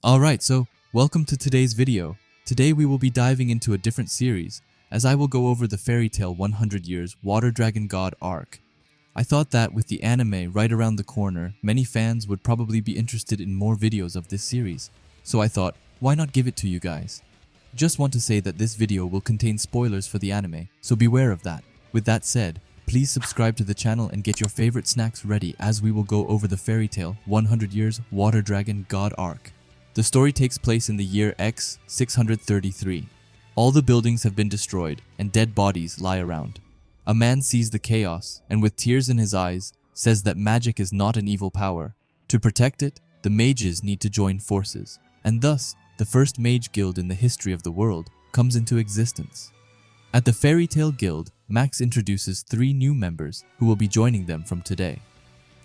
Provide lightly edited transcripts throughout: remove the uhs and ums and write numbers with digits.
Alright, so welcome to today's video. Today we will be diving into a different series, as I will go over the fairy tale 100 Years Water Dragon God arc. I thought that with the anime right around the corner, many fans would probably be interested in more videos of this series, so I thought, why not give it to you guys? Just want to say that this video will contain spoilers for the anime, so beware of that. With that said, please subscribe to the channel and get your favorite snacks ready as we will go over the fairy tale 100 Years Water Dragon God arc. The story takes place in the year X 633. All the buildings have been destroyed and dead bodies lie around. A man sees the chaos and with tears in his eyes says that magic is not an evil power. To protect it, the mages need to join forces, and thus the first mage guild in the history of the world comes into existence. At the Fairy Tale Guild, Max introduces 3 new members who will be joining them from today.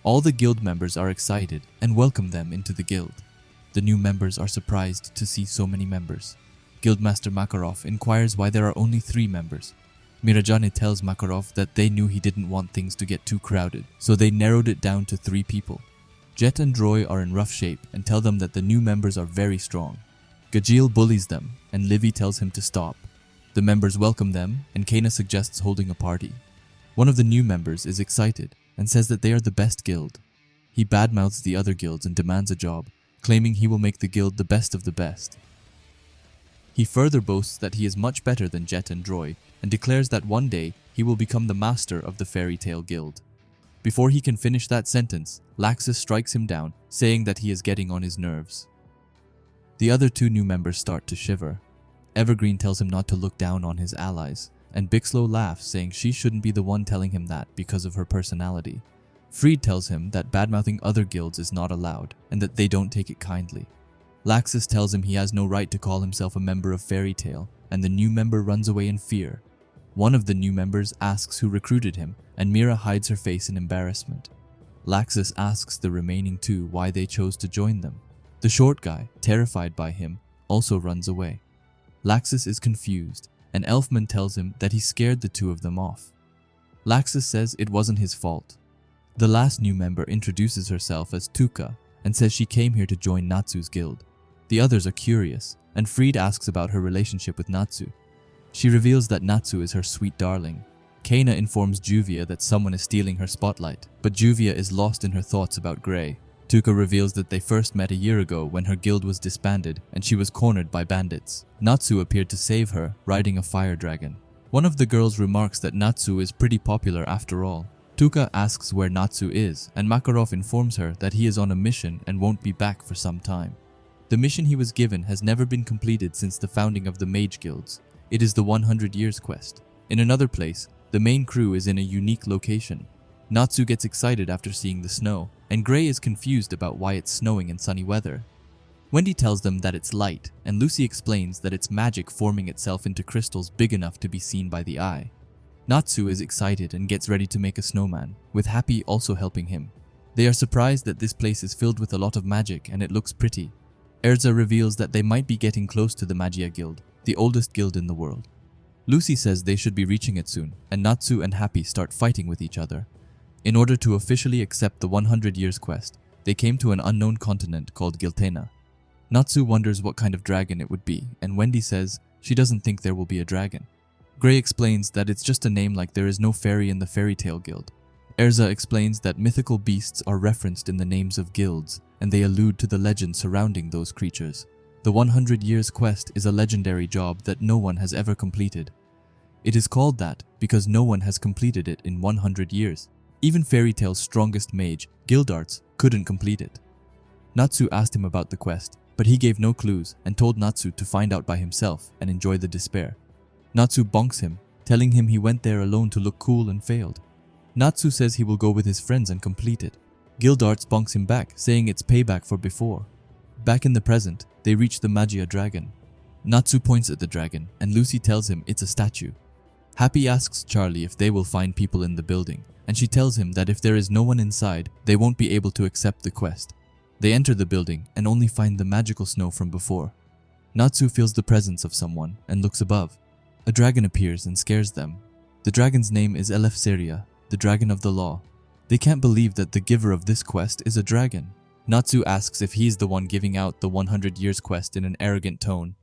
All the guild members are excited and welcome them into the guild. The new members are surprised to see so many members. Guildmaster Makarov inquires why there are only 3 members. Mirajane tells Makarov that they knew he didn't want things to get too crowded, so they narrowed it down to 3 people. Jet and Droy are in rough shape and tell them that the new members are very strong. Gajil bullies them and Livy tells him to stop. The members welcome them and Kana suggests holding a party. One of the new members is excited and says that they are the best guild. He badmouths the other guilds and demands a job, claiming he will make the guild the best of the best. He further boasts that he is much better than Jet and Droy and declares that one day he will become the master of the Fairy Tale Guild. Before he can finish that sentence, Laxus strikes him down, saying that he is getting on his nerves. The other 2 new members start to shiver. Evergreen tells him not to look down on his allies, and Bixlow laughs, saying she shouldn't be the one telling him that because of her personality. Freed tells him that badmouthing other guilds is not allowed, and that they don't take it kindly. Laxus tells him he has no right to call himself a member of Fairy Tale, and the new member runs away in fear. One of the new members asks who recruited him, and Mira hides her face in embarrassment. Laxus asks the remaining 2 why they chose to join them. The short guy, terrified by him, also runs away. Laxus is confused, and Elfman tells him that he scared the 2 of them off. Laxus says it wasn't his fault. The last new member introduces herself as Tuka and says she came here to join Natsu's guild. The others are curious, and Freed asks about her relationship with Natsu. She reveals that Natsu is her sweet darling. Kana informs Juvia that someone is stealing her spotlight, but Juvia is lost in her thoughts about Grey. Tuka reveals that they first met a year ago when her guild was disbanded and she was cornered by bandits. Natsu appeared to save her, riding a fire dragon. One of the girls remarks that Natsu is pretty popular after all. Tuka asks where Natsu is, and Makarov informs her that he is on a mission and won't be back for some time. The mission he was given has never been completed since the founding of the Mage Guilds. It is the 100 Years quest. In another place, the main crew is in a unique location. Natsu gets excited after seeing the snow, and Grey is confused about why it's snowing in sunny weather. Wendy tells them that it's light, and Lucy explains that it's magic forming itself into crystals big enough to be seen by the eye. Natsu is excited and gets ready to make a snowman, with Happy also helping him. They are surprised that this place is filled with a lot of magic and it looks pretty. Erza reveals that they might be getting close to the Magia Guild, the oldest guild in the world. Lucy says they should be reaching it soon, and Natsu and Happy start fighting with each other. In order to officially accept the 100 Years quest, they came to an unknown continent called Giltena. Natsu wonders what kind of dragon it would be, and Wendy says she doesn't think there will be a dragon. Grey explains that it's just a name like there is no fairy in the Fairy Tale Guild. Erza explains that mythical beasts are referenced in the names of guilds, and they allude to the legend surrounding those creatures. The 100 Years quest is a legendary job that no one has ever completed. It is called that because no one has completed it in 100 years. Even Fairy Tale's strongest mage, Gildarts, couldn't complete it. Natsu asked him about the quest, but he gave no clues and told Natsu to find out by himself and enjoy the despair. Natsu bonks him, telling him he went there alone to look cool and failed. Natsu says he will go with his friends and complete it. Gildarts bonks him back, saying it's payback for before. Back in the present, they reach the Magia dragon. Natsu points at the dragon, and Lucy tells him it's a statue. Happy asks Charlie if they will find people in the building, and she tells him that if there is no one inside, they won't be able to accept the quest. They enter the building and only find the magical snow from before. Natsu feels the presence of someone and looks above. A dragon appears and scares them. The dragon's name is Elefseria, the dragon of the law. They can't believe that the giver of this quest is a dragon. Natsu asks if he's the one giving out the 100 years quest in an arrogant tone.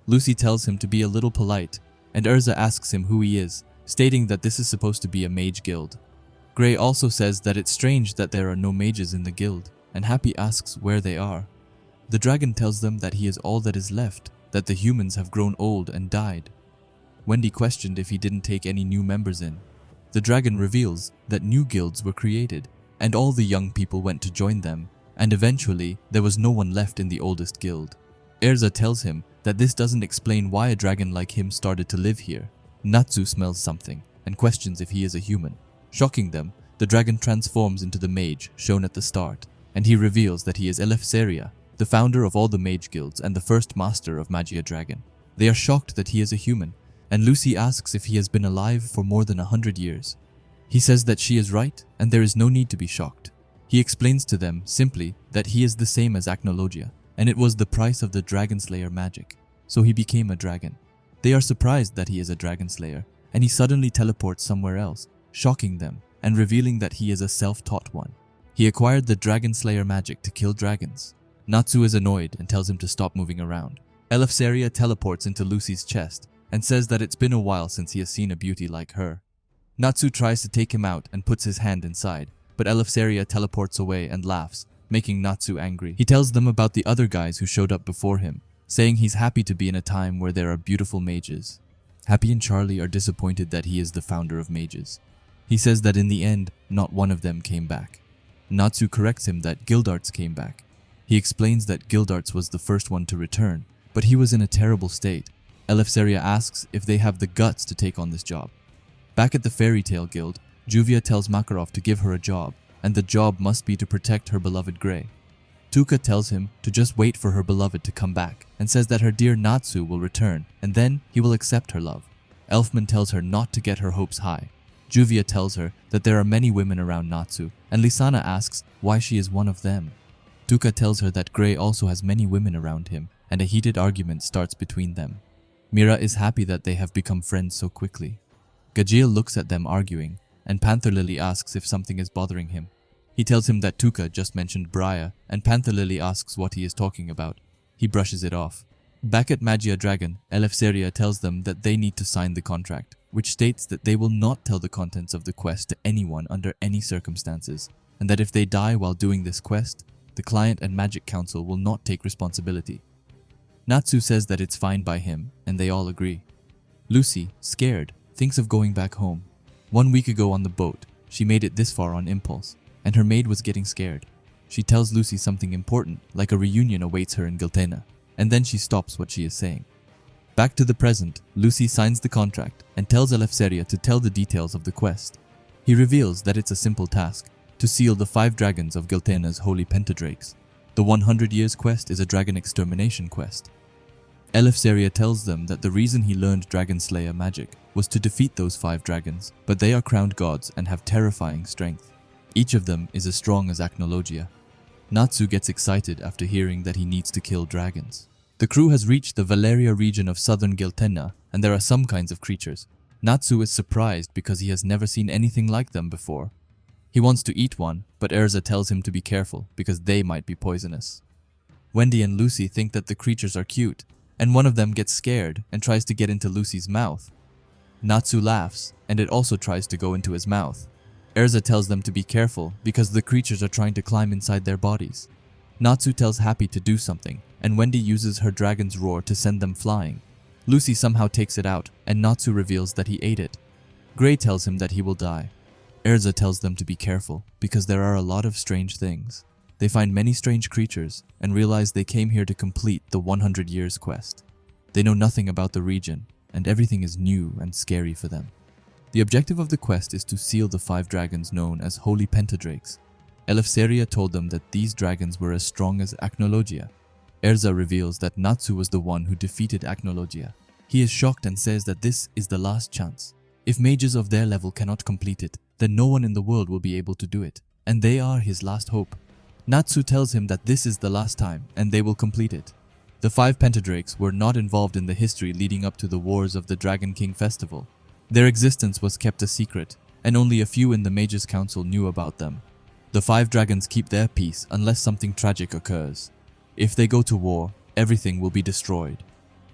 Lucy tells him to be a little polite, and Erza asks him who he is, stating that this is supposed to be a mage guild. Gray also says that it's strange that there are no mages in the guild, and Happy asks where they are. The dragon tells them that he is all that is left, that the humans have grown old and died. Wendy questioned if he didn't take any new members in. The dragon reveals that new guilds were created, and all the young people went to join them, and eventually there was no one left in the oldest guild. Erza tells him that this doesn't explain why a dragon like him started to live here. Natsu smells something and questions if he is a human. Shocking them, the dragon transforms into the mage shown at the start, and he reveals that he is Eleftheria, the founder of all the mage guilds and the first master of Magia Dragon. They are shocked that he is a human, and Lucy asks if he has been alive for more than 100 years. He says that she is right, and there is no need to be shocked. He explains to them simply that he is the same as Agnologia, and it was the price of the Dragon Slayer magic, so he became a dragon. They are surprised that he is a Dragon Slayer, and he suddenly teleports somewhere else, shocking them and revealing that he is a self-taught one. He acquired the Dragon Slayer magic to kill dragons. Natsu is annoyed and tells him to stop moving around. Eleftheria teleports into Lucy's chest and says that it's been a while since he has seen a beauty like her. Natsu tries to take him out and puts his hand inside, but Eleftheria teleports away and laughs, making Natsu angry. He tells them about the other guys who showed up before him, saying he's happy to be in a time where there are beautiful mages. Happy and Charlie are disappointed that he is the founder of mages. He says that in the end, not one of them came back. Natsu corrects him that Gildarts came back. He explains that Gildarts was the first one to return, but he was in a terrible state. Eleftheria asks if they have the guts to take on this job. Back at the Fairy Tale Guild, Juvia tells Makarov to give her a job, and the job must be to protect her beloved Grey. Tuka tells him to just wait for her beloved to come back, and says that her dear Natsu will return, and then he will accept her love. Elfman tells her not to get her hopes high. Juvia tells her that there are many women around Natsu, and Lisana asks why she is one of them. Tuka tells her that Grey also has many women around him, and a heated argument starts between them. Mira is happy that they have become friends so quickly. Gajiel looks at them arguing, and Panther Lily asks if something is bothering him. He tells him that Tuka just mentioned Briar, and Panther Lily asks what he is talking about. He brushes it off. Back at Magia Dragon, Eleftheria tells them that they need to sign the contract, which states that they will not tell the contents of the quest to anyone under any circumstances, and that if they die while doing this quest, the client and Magic Council will not take responsibility. Natsu says that it's fine by him, and they all agree. Lucy, scared, thinks of going back home. 1 week ago on the boat, she made it this far on impulse, and her maid was getting scared. She tells Lucy something important, like a reunion awaits her in Giltena, and then she stops what she is saying. Back to the present, Lucy signs the contract and tells Eleftheria to tell the details of the quest. He reveals that it's a simple task, to seal the 5 dragons of Giltena's holy pentadrakes. The 100 years quest is a dragon extermination quest. Eleftheria tells them that the reason he learned Dragon Slayer magic was to defeat those 5 dragons, but they are crowned gods and have terrifying strength. Each of them is as strong as Agnologia. Natsu gets excited after hearing that he needs to kill dragons. The crew has reached the Valeria region of southern Giltena, and there are some kinds of creatures. Natsu is surprised because he has never seen anything like them before. He wants to eat one, but Erza tells him to be careful because they might be poisonous. Wendy and Lucy think that the creatures are cute, and one of them gets scared and tries to get into Lucy's mouth. Natsu laughs, and it also tries to go into his mouth. Erza tells them to be careful because the creatures are trying to climb inside their bodies. Natsu tells Happy to do something, and Wendy uses her dragon's roar to send them flying. Lucy somehow takes it out, and Natsu reveals that he ate it. Grey tells him that he will die. Erza tells them to be careful because there are a lot of strange things. They find many strange creatures and realize they came here to complete the 100 years quest. They know nothing about the region, and everything is new and scary for them. The objective of the quest is to seal the 5 dragons known as Holy Pentadrakes. Eleftheria told them that these dragons were as strong as Agnologia. Erza reveals that Natsu was the one who defeated Agnologia. He is shocked and says that this is the last chance. If mages of their level cannot complete it, then no one in the world will be able to do it, and they are his last hope. Natsu tells him that this is the last time, and they will complete it. The 5 Pentadrakes were not involved in the history leading up to the wars of the Dragon King Festival. Their existence was kept a secret, and only a few in the Mages Council knew about them. The 5 dragons keep their peace unless something tragic occurs. If they go to war, everything will be destroyed.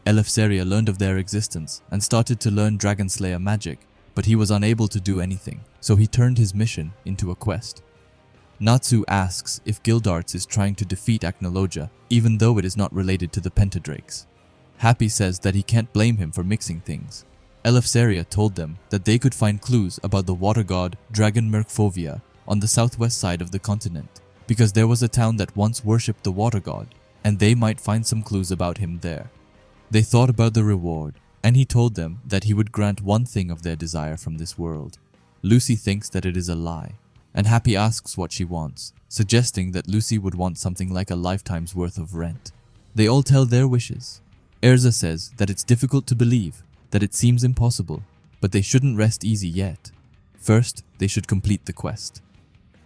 Eleftheria learned of their existence and started to learn Dragon Slayer magic, but he was unable to do anything, so he turned his mission into a quest. Natsu asks if Gildarts is trying to defeat Agnologia, even though it is not related to the Pentadrakes. Happy says that he can't blame him for mixing things. Eleftheria told them that they could find clues about the water god dragon Mercphobia on the southwest side of the continent, because there was a town that once worshipped the water god, and they might find some clues about him there. They thought about the reward, and he told them that he would grant one thing of their desire from this world. Lucy thinks that it is a lie, and Happy asks what she wants, suggesting that Lucy would want something like a lifetime's worth of rent. They all tell their wishes. Erza says that it's difficult to believe, that it seems impossible, but they shouldn't rest easy yet. First, they should complete the quest.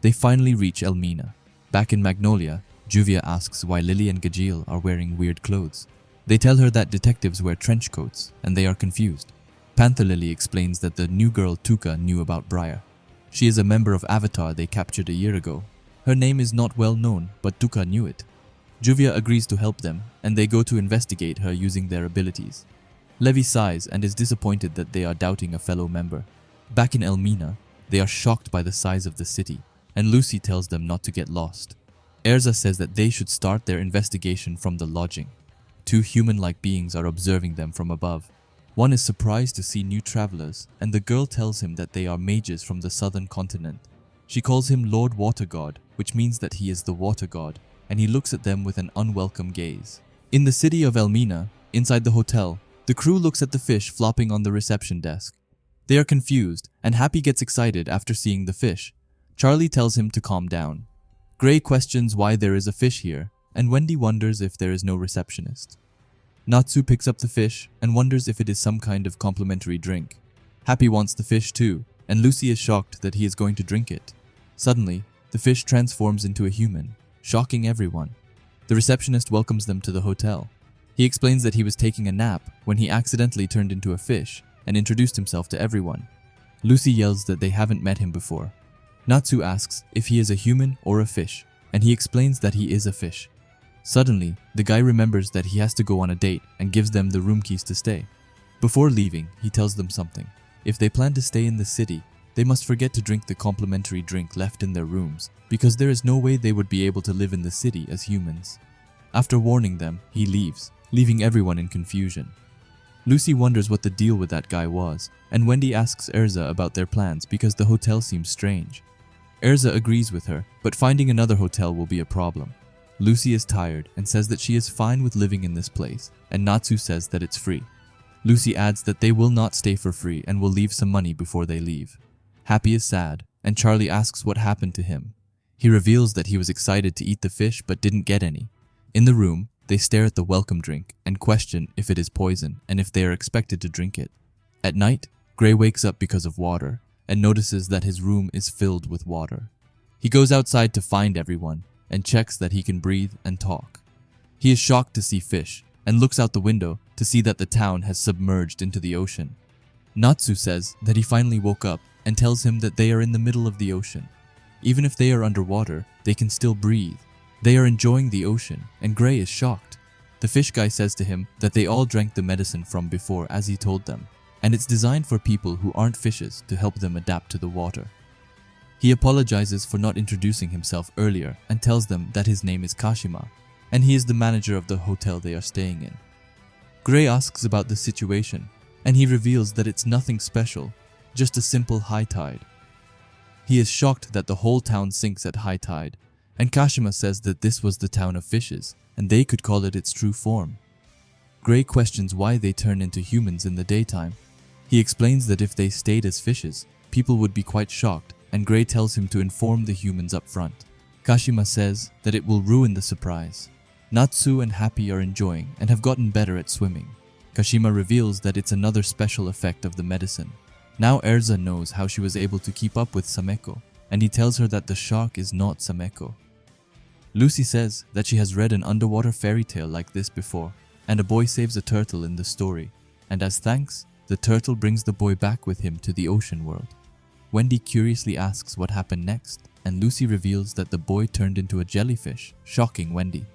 They finally reach Elmina. Back in Magnolia, Juvia asks why Lily and Gajeel are wearing weird clothes. They tell her that detectives wear trench coats, and they are confused. Panther Lily explains that the new girl Tuka knew about Briar. She is a member of Avatar they captured a year ago. Her name is not well known, but Tuka knew it. Juvia agrees to help them, and they go to investigate her using their abilities. Levi sighs and is disappointed that they are doubting a fellow member. Back in Elmina, they are shocked by the size of the city, and Lucy tells them not to get lost. Erza says that they should start their investigation from the lodging. 2 human-like beings are observing them from above. One is surprised to see new travelers, and the girl tells him that they are mages from the southern continent. She calls him Lord Water God, which means that he is the water god, and he looks at them with an unwelcome gaze. In the city of Elmina, inside the hotel, the crew looks at the fish flopping on the reception desk. They are confused, and Happy gets excited after seeing the fish. Charlie tells him to calm down. Gray questions why there is a fish here, and Wendy wonders if there is no receptionist. Natsu picks up the fish and wonders if it is some kind of complimentary drink. Happy wants the fish too, and Lucy is shocked that he is going to drink it. Suddenly, the fish transforms into a human, shocking everyone. The receptionist welcomes them to the hotel. He explains that he was taking a nap when he accidentally turned into a fish and introduced himself to everyone. Lucy yells that they haven't met him before. Natsu asks if he is a human or a fish, and he explains that he is a fish. Suddenly, the guy remembers that he has to go on a date and gives them the room keys to stay. Before leaving, he tells them something. If they plan to stay in the city, they must forget to drink the complimentary drink left in their rooms, because there is no way they would be able to live in the city as humans. After warning them, he leaves, leaving everyone in confusion. Lucy wonders what the deal with that guy was, and Wendy asks Erza about their plans because the hotel seems strange. Erza agrees with her, but finding another hotel will be a problem. Lucy is tired and says that she is fine with living in this place, and Natsu says that it's free. Lucy adds that they will not stay for free and will leave some money before they leave. Happy is sad, and Charlie asks what happened to him. He reveals that he was excited to eat the fish but didn't get any. In the room, they stare at the welcome drink and question if it is poison and if they are expected to drink it. At night, Gray wakes up because of water and notices that his room is filled with water. He goes outside to find everyone and checks that he can breathe and talk. He is shocked to see fish and looks out the window to see that the town has submerged into the ocean. Natsu says that he finally woke up and tells him that they are in the middle of the ocean. Even if they are underwater, they can still breathe. They are enjoying the ocean, and Gray is shocked. The fish guy says to him that they all drank the medicine from before as he told them, and it's designed for people who aren't fishes to help them adapt to the water. He apologizes for not introducing himself earlier and tells them that his name is Kashima, and he is the manager of the hotel they are staying in. Gray asks about the situation, and he reveals that it's nothing special, just a simple high tide. He is shocked that the whole town sinks at high tide, and Kashima says that this was the town of fishes, and they could call it its true form. Gray questions why they turn into humans in the daytime. He explains that if they stayed as fishes, people would be quite shocked, and Gray tells him to inform the humans up front. Kashima says that it will ruin the surprise. Natsu and Happy are enjoying and have gotten better at swimming. Kashima reveals that it's another special effect of the medicine. Now Erza knows how she was able to keep up with Sameko, and he tells her that the shark is not Sameko. Lucy says that she has read an underwater fairy tale like this before, and a boy saves a turtle in the story, and as thanks, the turtle brings the boy back with him to the ocean world. Wendy curiously asks what happened next. and Lucy reveals that the boy turned into a jellyfish, shocking Wendy.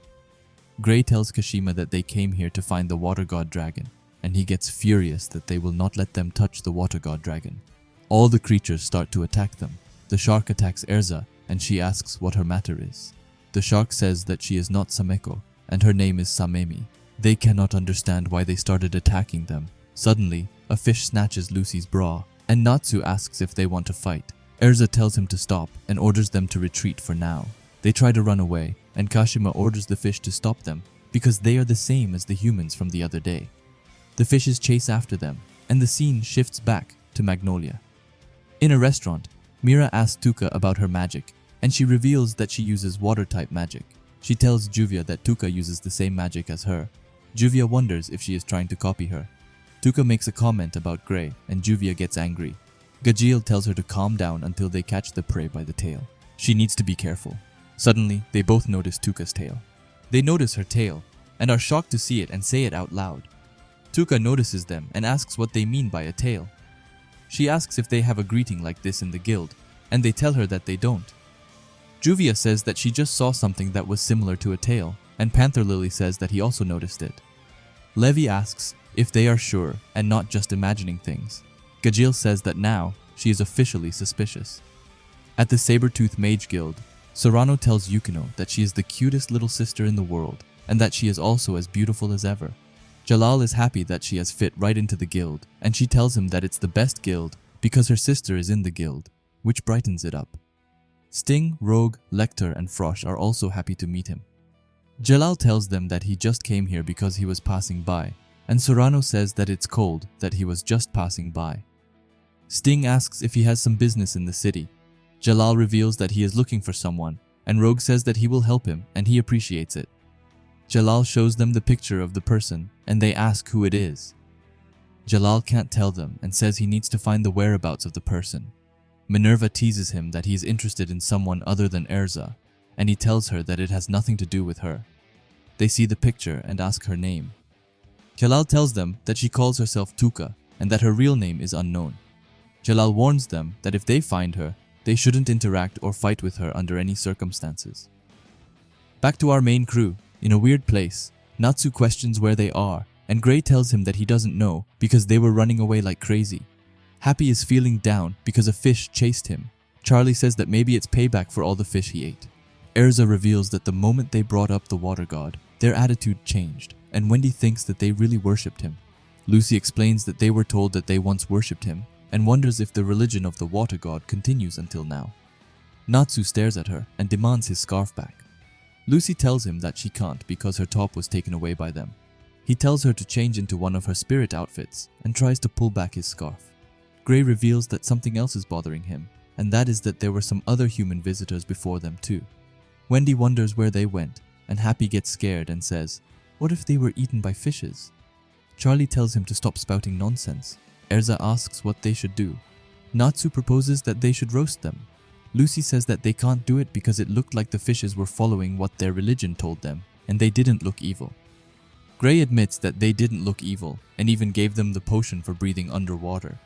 Gray tells Kashima that they came here to find the water god dragon, and he gets furious that they will not let them touch the water god dragon. All the creatures start to attack them. The shark attacks Erza, and she asks what her matter is. The shark says that she is not Sameko, and her name is Samemi. They cannot understand why they started attacking them. Suddenly, a fish snatches Lucy's bra, and Natsu asks if they want to fight. Erza tells him to stop and orders them to retreat for now. They try to run away, and Kashima orders the fish to stop them because they are the same as the humans from the other day. The fishes chase after them, and the scene shifts back to Magnolia. In a restaurant, Mira asks Tuka about her magic, and she reveals that she uses water-type magic. She tells Juvia that Tuka uses the same magic as her. Juvia wonders if she is trying to copy her. Tuka makes a comment about Grey, and Juvia gets angry. Gajeel tells her to calm down until they catch the prey by the tail. She needs to be careful. Suddenly, they both notice Tuka's tail. They notice her tail, and are shocked to see it and say it out loud. Tuka notices them and asks what they mean by a tail. She asks if they have a greeting like this in the guild, and they tell her that they don't. Juvia says that she just saw something that was similar to a tail, and Panther Lily says that he also noticed it. Levi asks if they are sure and not just imagining things. Gajeel says that now she is officially suspicious. At the Saber-Tooth Mage Guild, Serrano tells Yukino that she is the cutest little sister in the world and that she is also as beautiful as ever. Jalal is happy that she has fit right into the guild, and she tells him that it's the best guild because her sister is in the guild, which brightens it up. Sting, Rogue, Lecter, and Frosh are also happy to meet him. Jalal tells them that he just came here because he was passing by, and Serrano says that it's cold, that he was just passing by. Sting asks if he has some business in the city. Jalal reveals that he is looking for someone, and Rogue says that he will help him and he appreciates it. Jalal shows them the picture of the person, and they ask who it is. Jalal can't tell them and says he needs to find the whereabouts of the person. Minerva teases him that he is interested in someone other than Erza, and he tells her that it has nothing to do with her. They see the picture and ask her name. Jalal tells them that she calls herself Tuka and that her real name is unknown. Jalal warns them that if they find her, they shouldn't interact or fight with her under any circumstances. Back to our main crew. In a weird place, Natsu questions where they are, and Gray tells him that he doesn't know because they were running away like crazy. Happy is feeling down because a fish chased him. Charlie says that maybe it's payback for all the fish he ate. Erza reveals that the moment they brought up the water god, their attitude changed, and Wendy thinks that they really worshipped him. Lucy explains that they were told that they once worshipped him, and wonders if the religion of the water god continues until now. Natsu stares at her and demands his scarf back. Lucy tells him that she can't because her top was taken away by them. He tells her to change into one of her spirit outfits and tries to pull back his scarf. Gray reveals that something else is bothering him, and that is that there were some other human visitors before them too. Wendy wonders where they went, and Happy gets scared and says, "What if they were eaten by fishes?" Charlie tells him to stop spouting nonsense. Erza asks what they should do. Natsu proposes that they should roast them. Lucy says that they can't do it because it looked like the fishes were following what their religion told them, and they didn't look evil. Gray admits that they didn't look evil, and even gave them the potion for breathing underwater.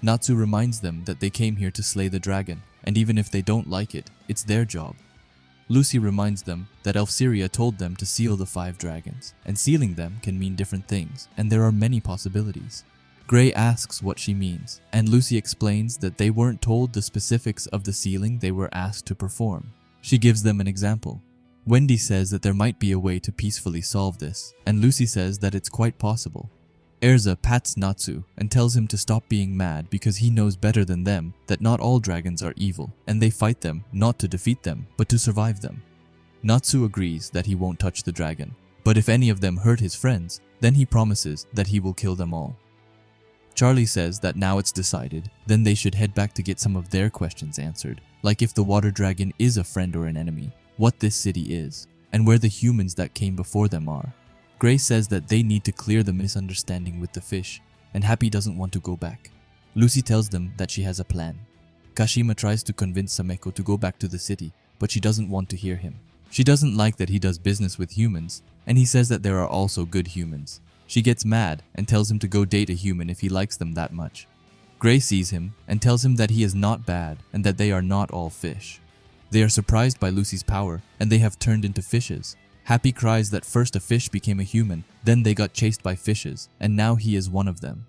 Natsu reminds them that they came here to slay the dragon, and even if they don't like it, it's their job. Lucy reminds them that Elfsiria told them to seal the 5 dragons, and sealing them can mean different things, and there are many possibilities. Gray asks what she means, and Lucy explains that they weren't told the specifics of the sealing they were asked to perform. She gives them an example. Wendy says that there might be a way to peacefully solve this, and Lucy says that it's quite possible. Erza pats Natsu and tells him to stop being mad because he knows better than them that not all dragons are evil, and they fight them not to defeat them, but to survive them. Natsu agrees that he won't touch the dragon, but if any of them hurt his friends, then he promises that he will kill them all. Charlie says that now it's decided, then they should head back to get some of their questions answered, like if the water dragon is a friend or an enemy, what this city is, and where the humans that came before them are. Gray says that they need to clear the misunderstanding with the fish, and Happy doesn't want to go back. Lucy tells them that she has a plan. Kashima tries to convince Sameko to go back to the city, but she doesn't want to hear him. She doesn't like that he does business with humans, and he says that there are also good humans. She gets mad and tells him to go date a human if he likes them that much. Gray sees him and tells him that he is not bad and that they are not all fish. They are surprised by Lucy's power, and they have turned into fishes. Happy cries that first a fish became a human, then they got chased by fishes, and now he is one of them.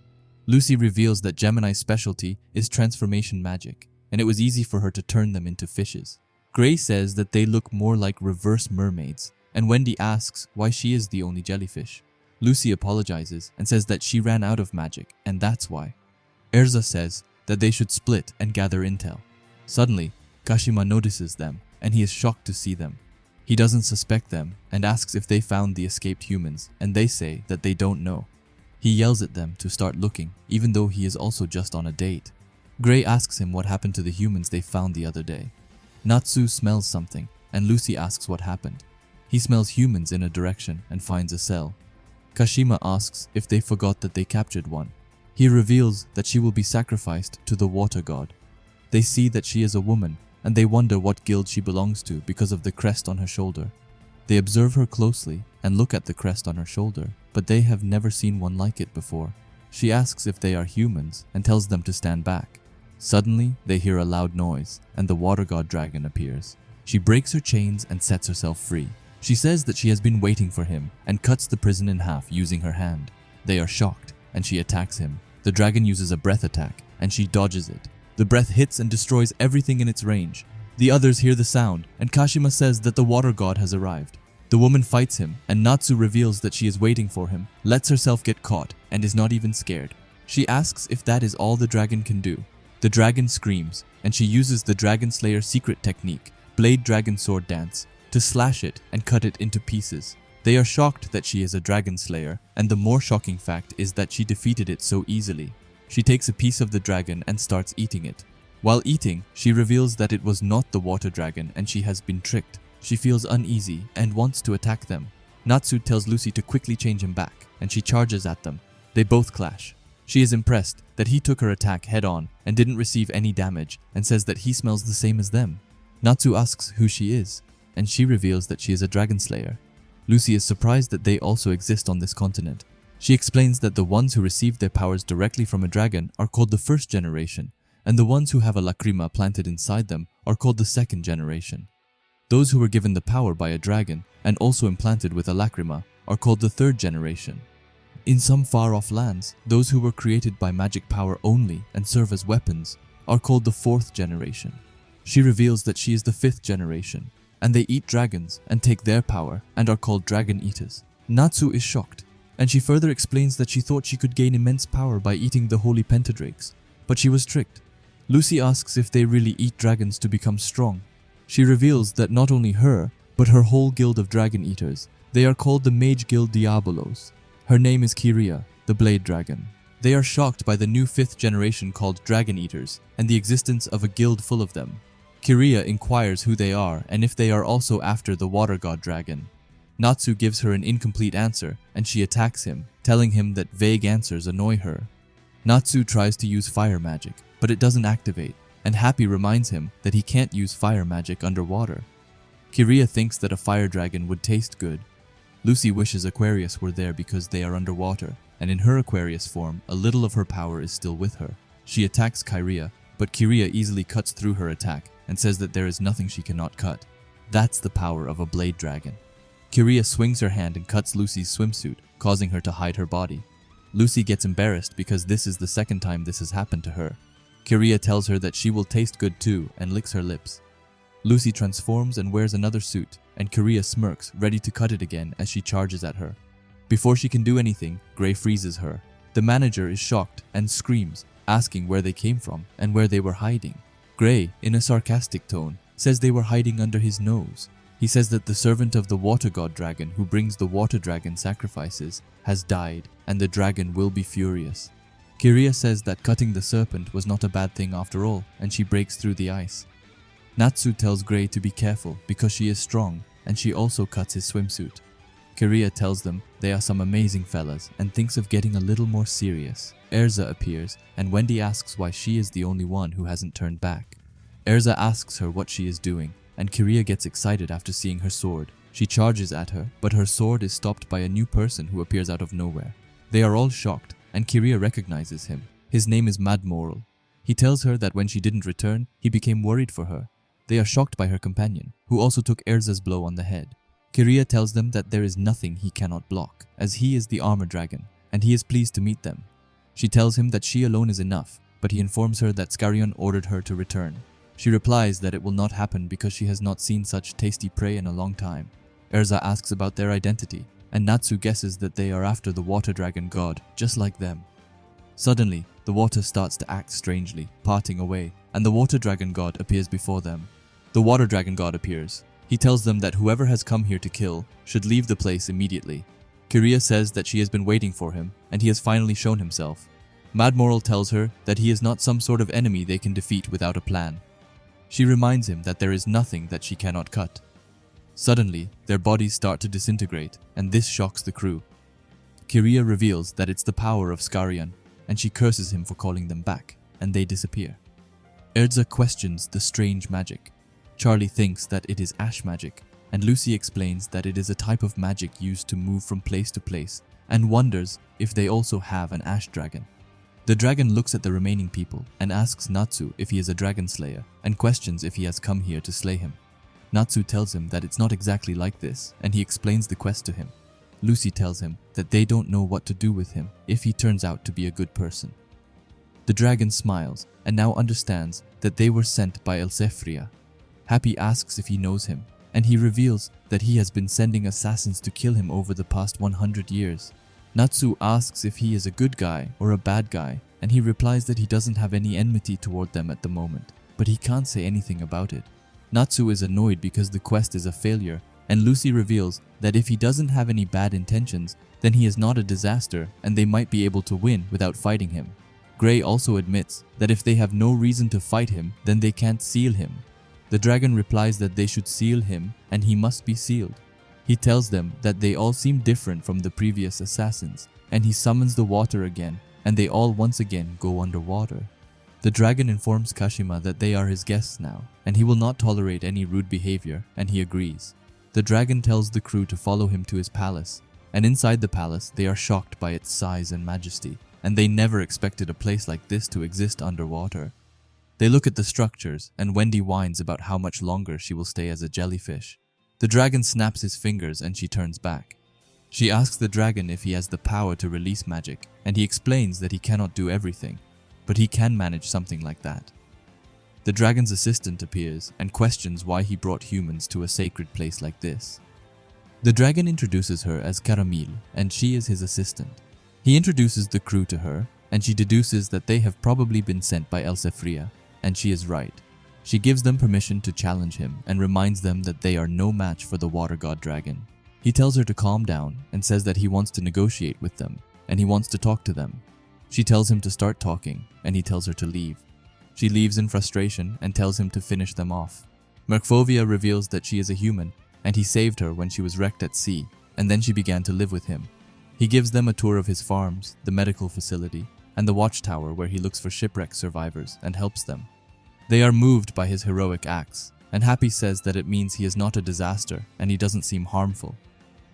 Lucy reveals that Gemini's specialty is transformation magic, and it was easy for her to turn them into fishes. Gray says that they look more like reverse mermaids, and Wendy asks why she is the only jellyfish. Lucy apologizes and says that she ran out of magic, and that's why. Erza says that they should split and gather intel. Suddenly, Kashima notices them, and he is shocked to see them. He doesn't suspect them and asks if they found the escaped humans, and they say that they don't know. He yells at them to start looking, even though he is also just on a date. Gray asks him what happened to the humans they found the other day. Natsu smells something, and Lucy asks what happened. He smells humans in a direction and finds a cell. Kashima asks if they forgot that they captured one. He reveals that she will be sacrificed to the water god. They see that she is a woman, and they wonder what guild she belongs to because of the crest on her shoulder. They observe her closely and look at the crest on her shoulder, but they have never seen one like it before. She asks if they are humans and tells them to stand back. Suddenly, they hear a loud noise, and the water god dragon appears. She breaks her chains and sets herself free. She says that she has been waiting for him and cuts the prison in half using her hand. They are shocked, and she attacks him. The dragon uses a breath attack, and she dodges it. The breath hits and destroys everything in its range. The others hear the sound, and Kashima says that the water god has arrived. The woman fights him, and Natsu reveals that she is waiting for him, lets herself get caught, and is not even scared. She asks if that is all the dragon can do. The dragon screams, and she uses the Dragon Slayer secret technique, Blade Dragon Sword Dance, to slash it and cut it into pieces. They are shocked that she is a Dragon Slayer, and the more shocking fact is that she defeated it so easily. She takes a piece of the dragon and starts eating it. While eating, she reveals that it was not the water dragon and she has been tricked. She feels uneasy and wants to attack them. Natsu tells Lucy to quickly change him back, and she charges at them. They both clash. She is impressed that he took her attack head on and didn't receive any damage, and says that he smells the same as them. Natsu asks who she is, and she reveals that she is a dragon slayer. Lucy is surprised that they also exist on this continent. She explains that the ones who received their powers directly from a dragon are called the first generation, and the ones who have a lacrima planted inside them are called the second generation. Those who were given the power by a dragon and also implanted with a lacrima are called the third generation. In some far-off lands, those who were created by magic power only and serve as weapons are called the fourth generation. She reveals that she is the fifth generation, and they eat dragons and take their power and are called dragon eaters. Natsu is shocked, and she further explains that she thought she could gain immense power by eating the holy pentadrakes, but she was tricked. Lucy asks if they really eat dragons to become strong. She reveals that not only her, but her whole guild of dragon eaters. They are called the Mage Guild Diabolos. Her name is Kyria, the Blade Dragon. They are shocked by the new 5th generation called Dragon Eaters and the existence of a guild full of them. Kyria inquires who they are and if they are also after the water god dragon. Natsu gives her an incomplete answer and she attacks him, telling him that vague answers annoy her. Natsu tries to use fire magic, but it doesn't activate, and Happy reminds him that he can't use fire magic underwater. Kyria thinks that a fire dragon would taste good. Lucy wishes Aquarius were there because they are underwater, and in her Aquarius form, a little of her power is still with her. She attacks Kyria, but Kyria easily cuts through her attack and says that there is nothing she cannot cut. That's the power of a blade dragon. Kyria swings her hand and cuts Lucy's swimsuit, causing her to hide her body. Lucy gets embarrassed because this is the second time this has happened to her. Kyria tells her that she will taste good too and licks her lips. Lucy transforms and wears another suit, and Kyria smirks, ready to cut it again as she charges at her. Before she can do anything, Gray freezes her. The manager is shocked and screams, asking where they came from and where they were hiding. Gray, in a sarcastic tone, says they were hiding under his nose. He says that the servant of the water god dragon who brings the water dragon sacrifices has died, and the dragon will be furious. Kyria says that cutting the serpent was not a bad thing after all, and she breaks through the ice. Natsu tells Gray to be careful because she is strong, and she also cuts his swimsuit. Kyria tells them they are some amazing fellas and thinks of getting a little more serious. Erza appears, and Wendy asks why she is the only one who hasn't turned back. Erza asks her what she is doing, and Kyria gets excited after seeing her sword. She charges at her, but her sword is stopped by a new person who appears out of nowhere. They are all shocked, and Kyria recognizes him. His name is Madmoral. He tells her that when she didn't return, he became worried for her. They are shocked by her companion, who also took Erza's blow on the head. Kyria tells them that there is nothing he cannot block, as he is the armor dragon, and he is pleased to meet them. She tells him that she alone is enough, but he informs her that Skarion ordered her to return. She replies that it will not happen because she has not seen such tasty prey in a long time. Erza asks about their identity, and Natsu guesses that they are after the water dragon god, just like them. Suddenly, the water starts to act strangely, parting away, and the water dragon god appears before them. The water dragon god appears. He tells them that whoever has come here to kill should leave the place immediately. Kyria says that she has been waiting for him, and he has finally shown himself. Madmoral tells her that he is not some sort of enemy they can defeat without a plan. She reminds him that there is nothing that she cannot cut. Suddenly, their bodies start to disintegrate, and this shocks the crew. Kyria reveals that it's the power of Skarion, and she curses him for calling them back, and they disappear. Erza questions the strange magic. Charlie thinks that it is ash magic, and Lucy explains that it is a type of magic used to move from place to place, and wonders if they also have an ash dragon. The dragon looks at the remaining people and asks Natsu if he is a dragon slayer, and questions if he has come here to slay him. Natsu tells him that it's not exactly like this, and he explains the quest to him. Lucy tells him that they don't know what to do with him if he turns out to be a good person. The dragon smiles and now understands that they were sent by Elsefria. Happy asks if he knows him, and he reveals that he has been sending assassins to kill him over the past 100 years. Natsu asks if he is a good guy or a bad guy, and he replies that he doesn't have any enmity toward them at the moment, but he can't say anything about it. Natsu is annoyed because the quest is a failure, and Lucy reveals that if he doesn't have any bad intentions, then he is not a disaster and they might be able to win without fighting him. Gray also admits that if they have no reason to fight him, then they can't seal him. The dragon replies that they should seal him and he must be sealed. He tells them that they all seem different from the previous assassins, and he summons the water again, and they all once again go underwater. The dragon informs Kashima that they are his guests now, and he will not tolerate any rude behavior, and he agrees. The dragon tells the crew to follow him to his palace, and inside the palace they are shocked by its size and majesty, and they never expected a place like this to exist underwater. They look at the structures, and Wendy whines about how much longer she will stay as a jellyfish. The dragon snaps his fingers and she turns back. She asks the dragon if he has the power to release magic, and he explains that he cannot do everything, but he can manage something like that. The dragon's assistant appears and questions why he brought humans to a sacred place like this. The dragon introduces her as Caramil, and she is his assistant. He introduces the crew to her, and she deduces that they have probably been sent by Elsefria, and she is right. She gives them permission to challenge him and reminds them that they are no match for the water god dragon. He tells her to calm down and says that he wants to negotiate with them, and he wants to talk to them. She tells him to start talking, and he tells her to leave. She leaves in frustration and tells him to finish them off. Mercphobia reveals that she is a human, and he saved her when she was wrecked at sea, and then she began to live with him. He gives them a tour of his farms, the medical facility, and the watchtower where he looks for shipwreck survivors and helps them. They are moved by his heroic acts, and Happy says that it means he is not a disaster and he doesn't seem harmful.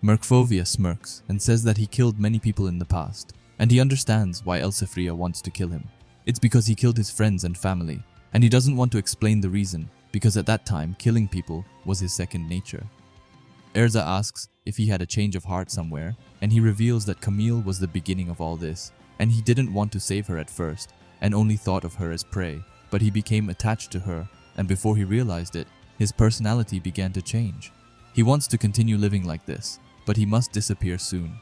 Mercphobia smirks and says that he killed many people in the past, and he understands why Elsefria wants to kill him. It's because he killed his friends and family, and he doesn't want to explain the reason, because at that time killing people was his second nature. Erza asks if he had a change of heart somewhere, and he reveals that Camille was the beginning of all this, and he didn't want to save her at first, and only thought of her as prey, but he became attached to her, and before he realized it, his personality began to change. He wants to continue living like this, but he must disappear soon.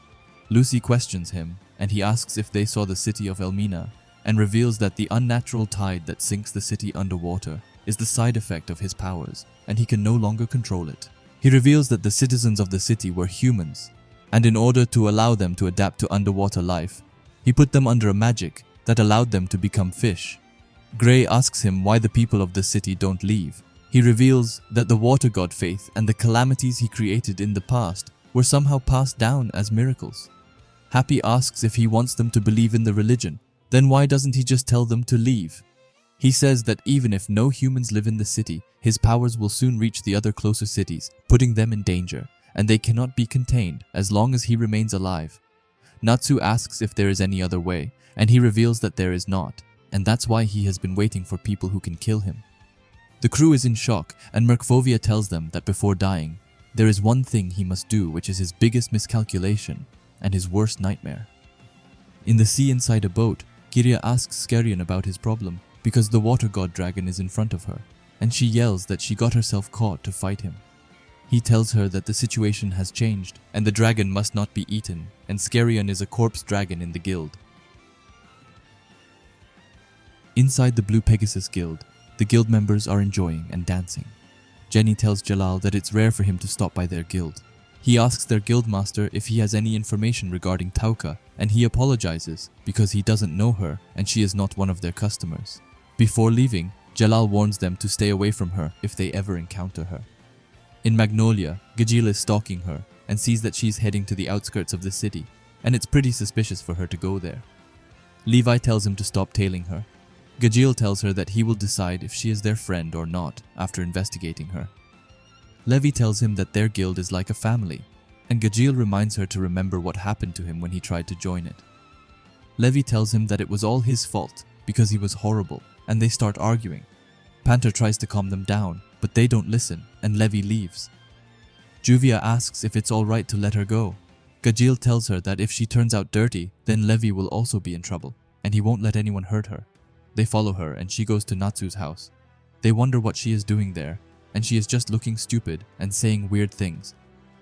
Lucy questions him, and he asks if they saw the city of Elmina, and reveals that the unnatural tide that sinks the city underwater is the side effect of his powers, and he can no longer control it. He reveals that the citizens of the city were humans, and in order to allow them to adapt to underwater life, he put them under a magic that allowed them to become fish. Gray asks him why the people of the city don't leave. He reveals that the water god faith and the calamities he created in the past were somehow passed down as miracles. Happy asks if he wants them to believe in the religion, then why doesn't he just tell them to leave? He says that even if no humans live in the city, his powers will soon reach the other closer cities, putting them in danger, and they cannot be contained as long as he remains alive. Natsu asks if there is any other way, and he reveals that there is not, and that's why he has been waiting for people who can kill him. The crew is in shock, and Mercphobia tells them that before dying, there is one thing he must do, which is his biggest miscalculation and his worst nightmare. In the sea inside a boat, Kyria asks Skarion about his problem because the water god dragon is in front of her, and she yells that she got herself caught to fight him. He tells her that the situation has changed and the dragon must not be eaten, and Skarion is a corpse dragon in the guild. Inside the Blue Pegasus Guild, the guild members are enjoying and dancing. Jenny tells Jalal that it's rare for him to stop by their guild. He asks their guildmaster if he has any information regarding Tauka, and he apologizes because he doesn't know her and she is not one of their customers. Before leaving, Jalal warns them to stay away from her if they ever encounter her. In Magnolia, Gajil is stalking her and sees that she's heading to the outskirts of the city, and it's pretty suspicious for her to go there. Levi tells him to stop tailing her. Gajil tells her that he will decide if she is their friend or not after investigating her. Levi tells him that their guild is like a family, and Gajil reminds her to remember what happened to him when he tried to join it. Levi tells him that it was all his fault because he was horrible, and they start arguing. Panther tries to calm them down, but they don't listen, and Levi leaves. Juvia asks if it's alright to let her go. Gajil tells her that if she turns out dirty, then Levi will also be in trouble, and he won't let anyone hurt her. They follow her and she goes to Natsu's house. They wonder what she is doing there, and she is just looking stupid and saying weird things.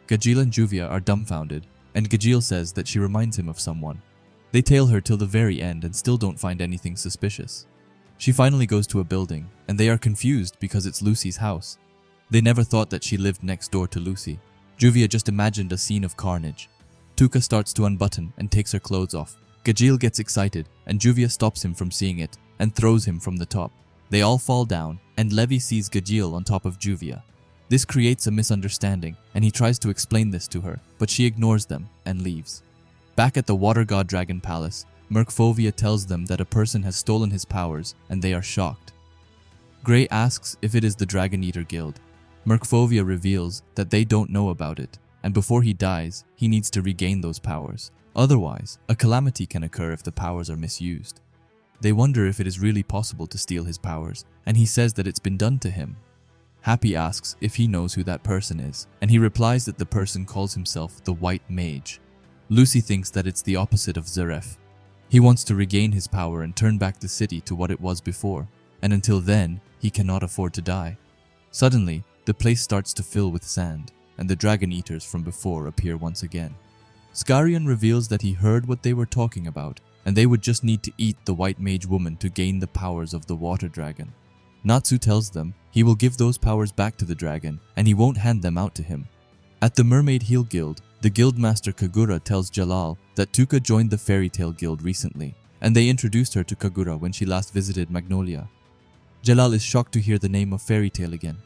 Gajil and Juvia are dumbfounded, and Gajil says that she reminds him of someone. They tail her till the very end and still don't find anything suspicious. She finally goes to a building, and they are confused because it's Lucy's house. They never thought that she lived next door to Lucy. Juvia just imagined a scene of carnage. Tuka starts to unbutton and takes her clothes off. Gajil gets excited, and Juvia stops him from seeing it and throws him from the top. They all fall down, and Levi sees Gajil on top of Juvia. This creates a misunderstanding, and he tries to explain this to her, but she ignores them and leaves. Back at the Water God Dragon Palace, Mercphobia tells them that a person has stolen his powers, and they are shocked. Grey asks if it is the Dragon Eater Guild. Mercphobia reveals that they don't know about it, and before he dies, he needs to regain those powers. Otherwise, a calamity can occur if the powers are misused. They wonder if it is really possible to steal his powers, and he says that it's been done to him. Happy asks if he knows who that person is, and he replies that the person calls himself the White Mage. Lucy thinks that it's the opposite of Zaref. He wants to regain his power and turn back the city to what it was before, and until then, he cannot afford to die. Suddenly, the place starts to fill with sand, and the Dragon Eaters from before appear once again. Skarion reveals that he heard what they were talking about, and they would just need to eat the White Mage woman to gain the powers of the Water Dragon. Natsu tells them he will give those powers back to the dragon, and he won't hand them out to him. At the Mermaid Heel Guild, the Guildmaster Kagura tells Jalal that Tuka joined the Fairy Tale Guild recently, and they introduced her to Kagura when she last visited Magnolia. Jalal is shocked to hear the name of Fairy Tale again.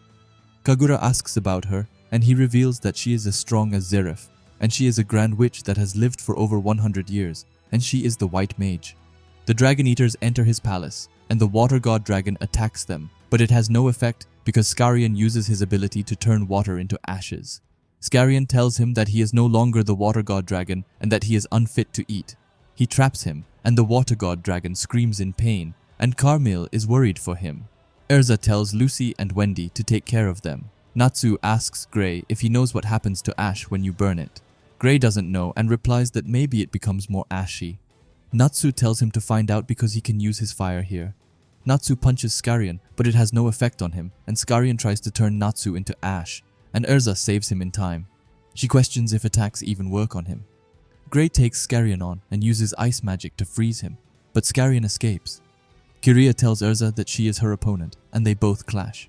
Kagura asks about her, and he reveals that she is as strong as Zaref, and she is a Grand Witch that has lived for over 100 years, and she is the White Mage. The Dragon Eaters enter his palace, and the Water God Dragon attacks them, but it has no effect because Skarion uses his ability to turn water into ashes. Skarion tells him that he is no longer the Water God Dragon and that he is unfit to eat. He traps him, and the Water God Dragon screams in pain, and Carmel is worried for him. Erza tells Lucy and Wendy to take care of them. Natsu asks Grey if he knows what happens to ash when you burn it. Grey doesn't know and replies that maybe it becomes more ashy. Natsu tells him to find out because he can use his fire here. Natsu punches Skarion, but it has no effect on him, and Skarion tries to turn Natsu into ash, and Erza saves him in time. She questions if attacks even work on him. Grey takes Skarion on and uses ice magic to freeze him, but Skarion escapes. Kyria tells Erza that she is her opponent, and they both clash.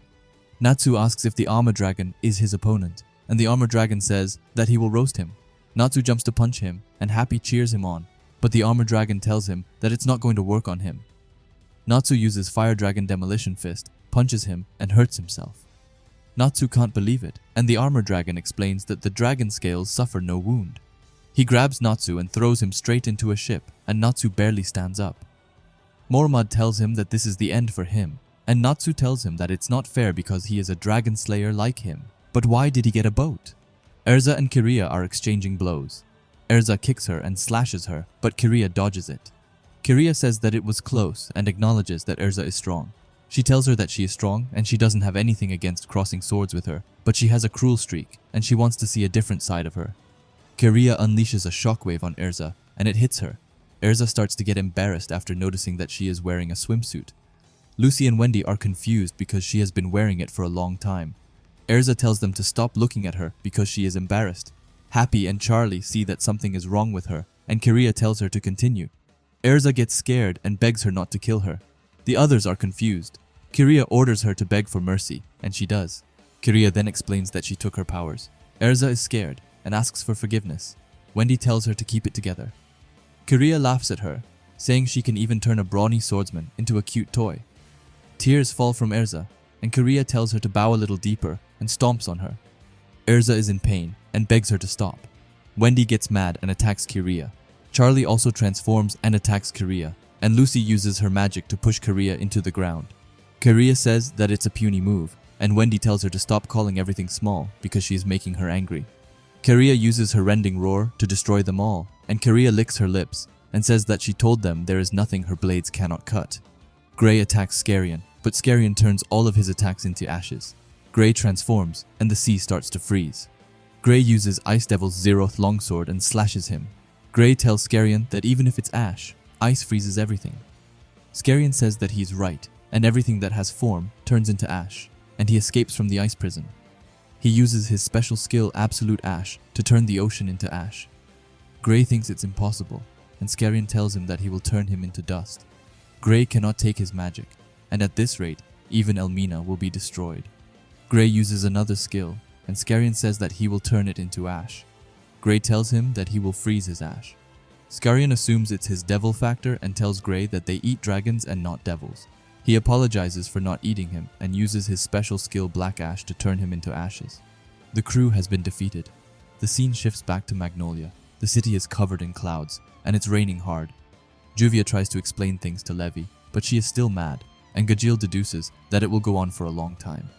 Natsu asks if the Armor Dragon is his opponent, and the Armor Dragon says that he will roast him. Natsu jumps to punch him, and Happy cheers him on, but the Armor Dragon tells him that it's not going to work on him. Natsu uses Fire Dragon Demolition Fist, punches him, and hurts himself. Natsu can't believe it, and the Armor Dragon explains that the dragon scales suffer no wound. He grabs Natsu and throws him straight into a ship, and Natsu barely stands up. Mormad tells him that this is the end for him, and Natsu tells him that it's not fair because he is a dragon slayer like him. But why did he get a boat? Erza and Kyria are exchanging blows. Erza kicks her and slashes her, but Kyria dodges it. Kyria says that it was close and acknowledges that Erza is strong. She tells her that she is strong and she doesn't have anything against crossing swords with her, but she has a cruel streak and she wants to see a different side of her. Kyria unleashes a shockwave on Erza and it hits her. Erza starts to get embarrassed after noticing that she is wearing a swimsuit. Lucy and Wendy are confused because she has been wearing it for a long time. Erza tells them to stop looking at her because she is embarrassed. Happy and Charlie see that something is wrong with her and Kyria tells her to continue. Erza gets scared and begs her not to kill her. The others are confused. Kyria orders her to beg for mercy, and she does. Kyria then explains that she took her powers. Erza is scared and asks for forgiveness. Wendy tells her to keep it together. Kyria laughs at her, saying she can even turn a brawny swordsman into a cute toy. Tears fall from Erza, and Kyria tells her to bow a little deeper and stomps on her. Erza is in pain and begs her to stop. Wendy gets mad and attacks Kyria. Charlie also transforms and attacks Kyria, and Lucy uses her magic to push Kyria into the ground. Kyria says that it's a puny move, and Wendy tells her to stop calling everything small because she is making her angry. Kyria uses her rending roar to destroy them all, and Kyria licks her lips and says that she told them there is nothing her blades cannot cut. Grey attacks Skarion, but Skarion turns all of his attacks into ashes. Grey transforms, and the sea starts to freeze. Grey uses Ice Devil's Zeroth longsword and slashes him. Grey tells Skarion that even if it's ash, ice freezes everything. Skarion says that he's right, and everything that has form turns into ash, and he escapes from the ice prison. He uses his special skill Absolute Ash to turn the ocean into ash. Grey thinks it's impossible, and Skarion tells him that he will turn him into dust. Grey cannot take his magic, and at this rate, even Elmina will be destroyed. Grey uses another skill, and Skarion says that he will turn it into ash. Grey tells him that he will freeze his ash. Skarion assumes it's his devil factor and tells Grey that they eat dragons and not devils. He apologizes for not eating him and uses his special skill Black Ash to turn him into ashes. The crew has been defeated. The scene shifts back to Magnolia. The city is covered in clouds, and it's raining hard. Juvia tries to explain things to Levi, but she is still mad, and Gajil deduces that it will go on for a long time.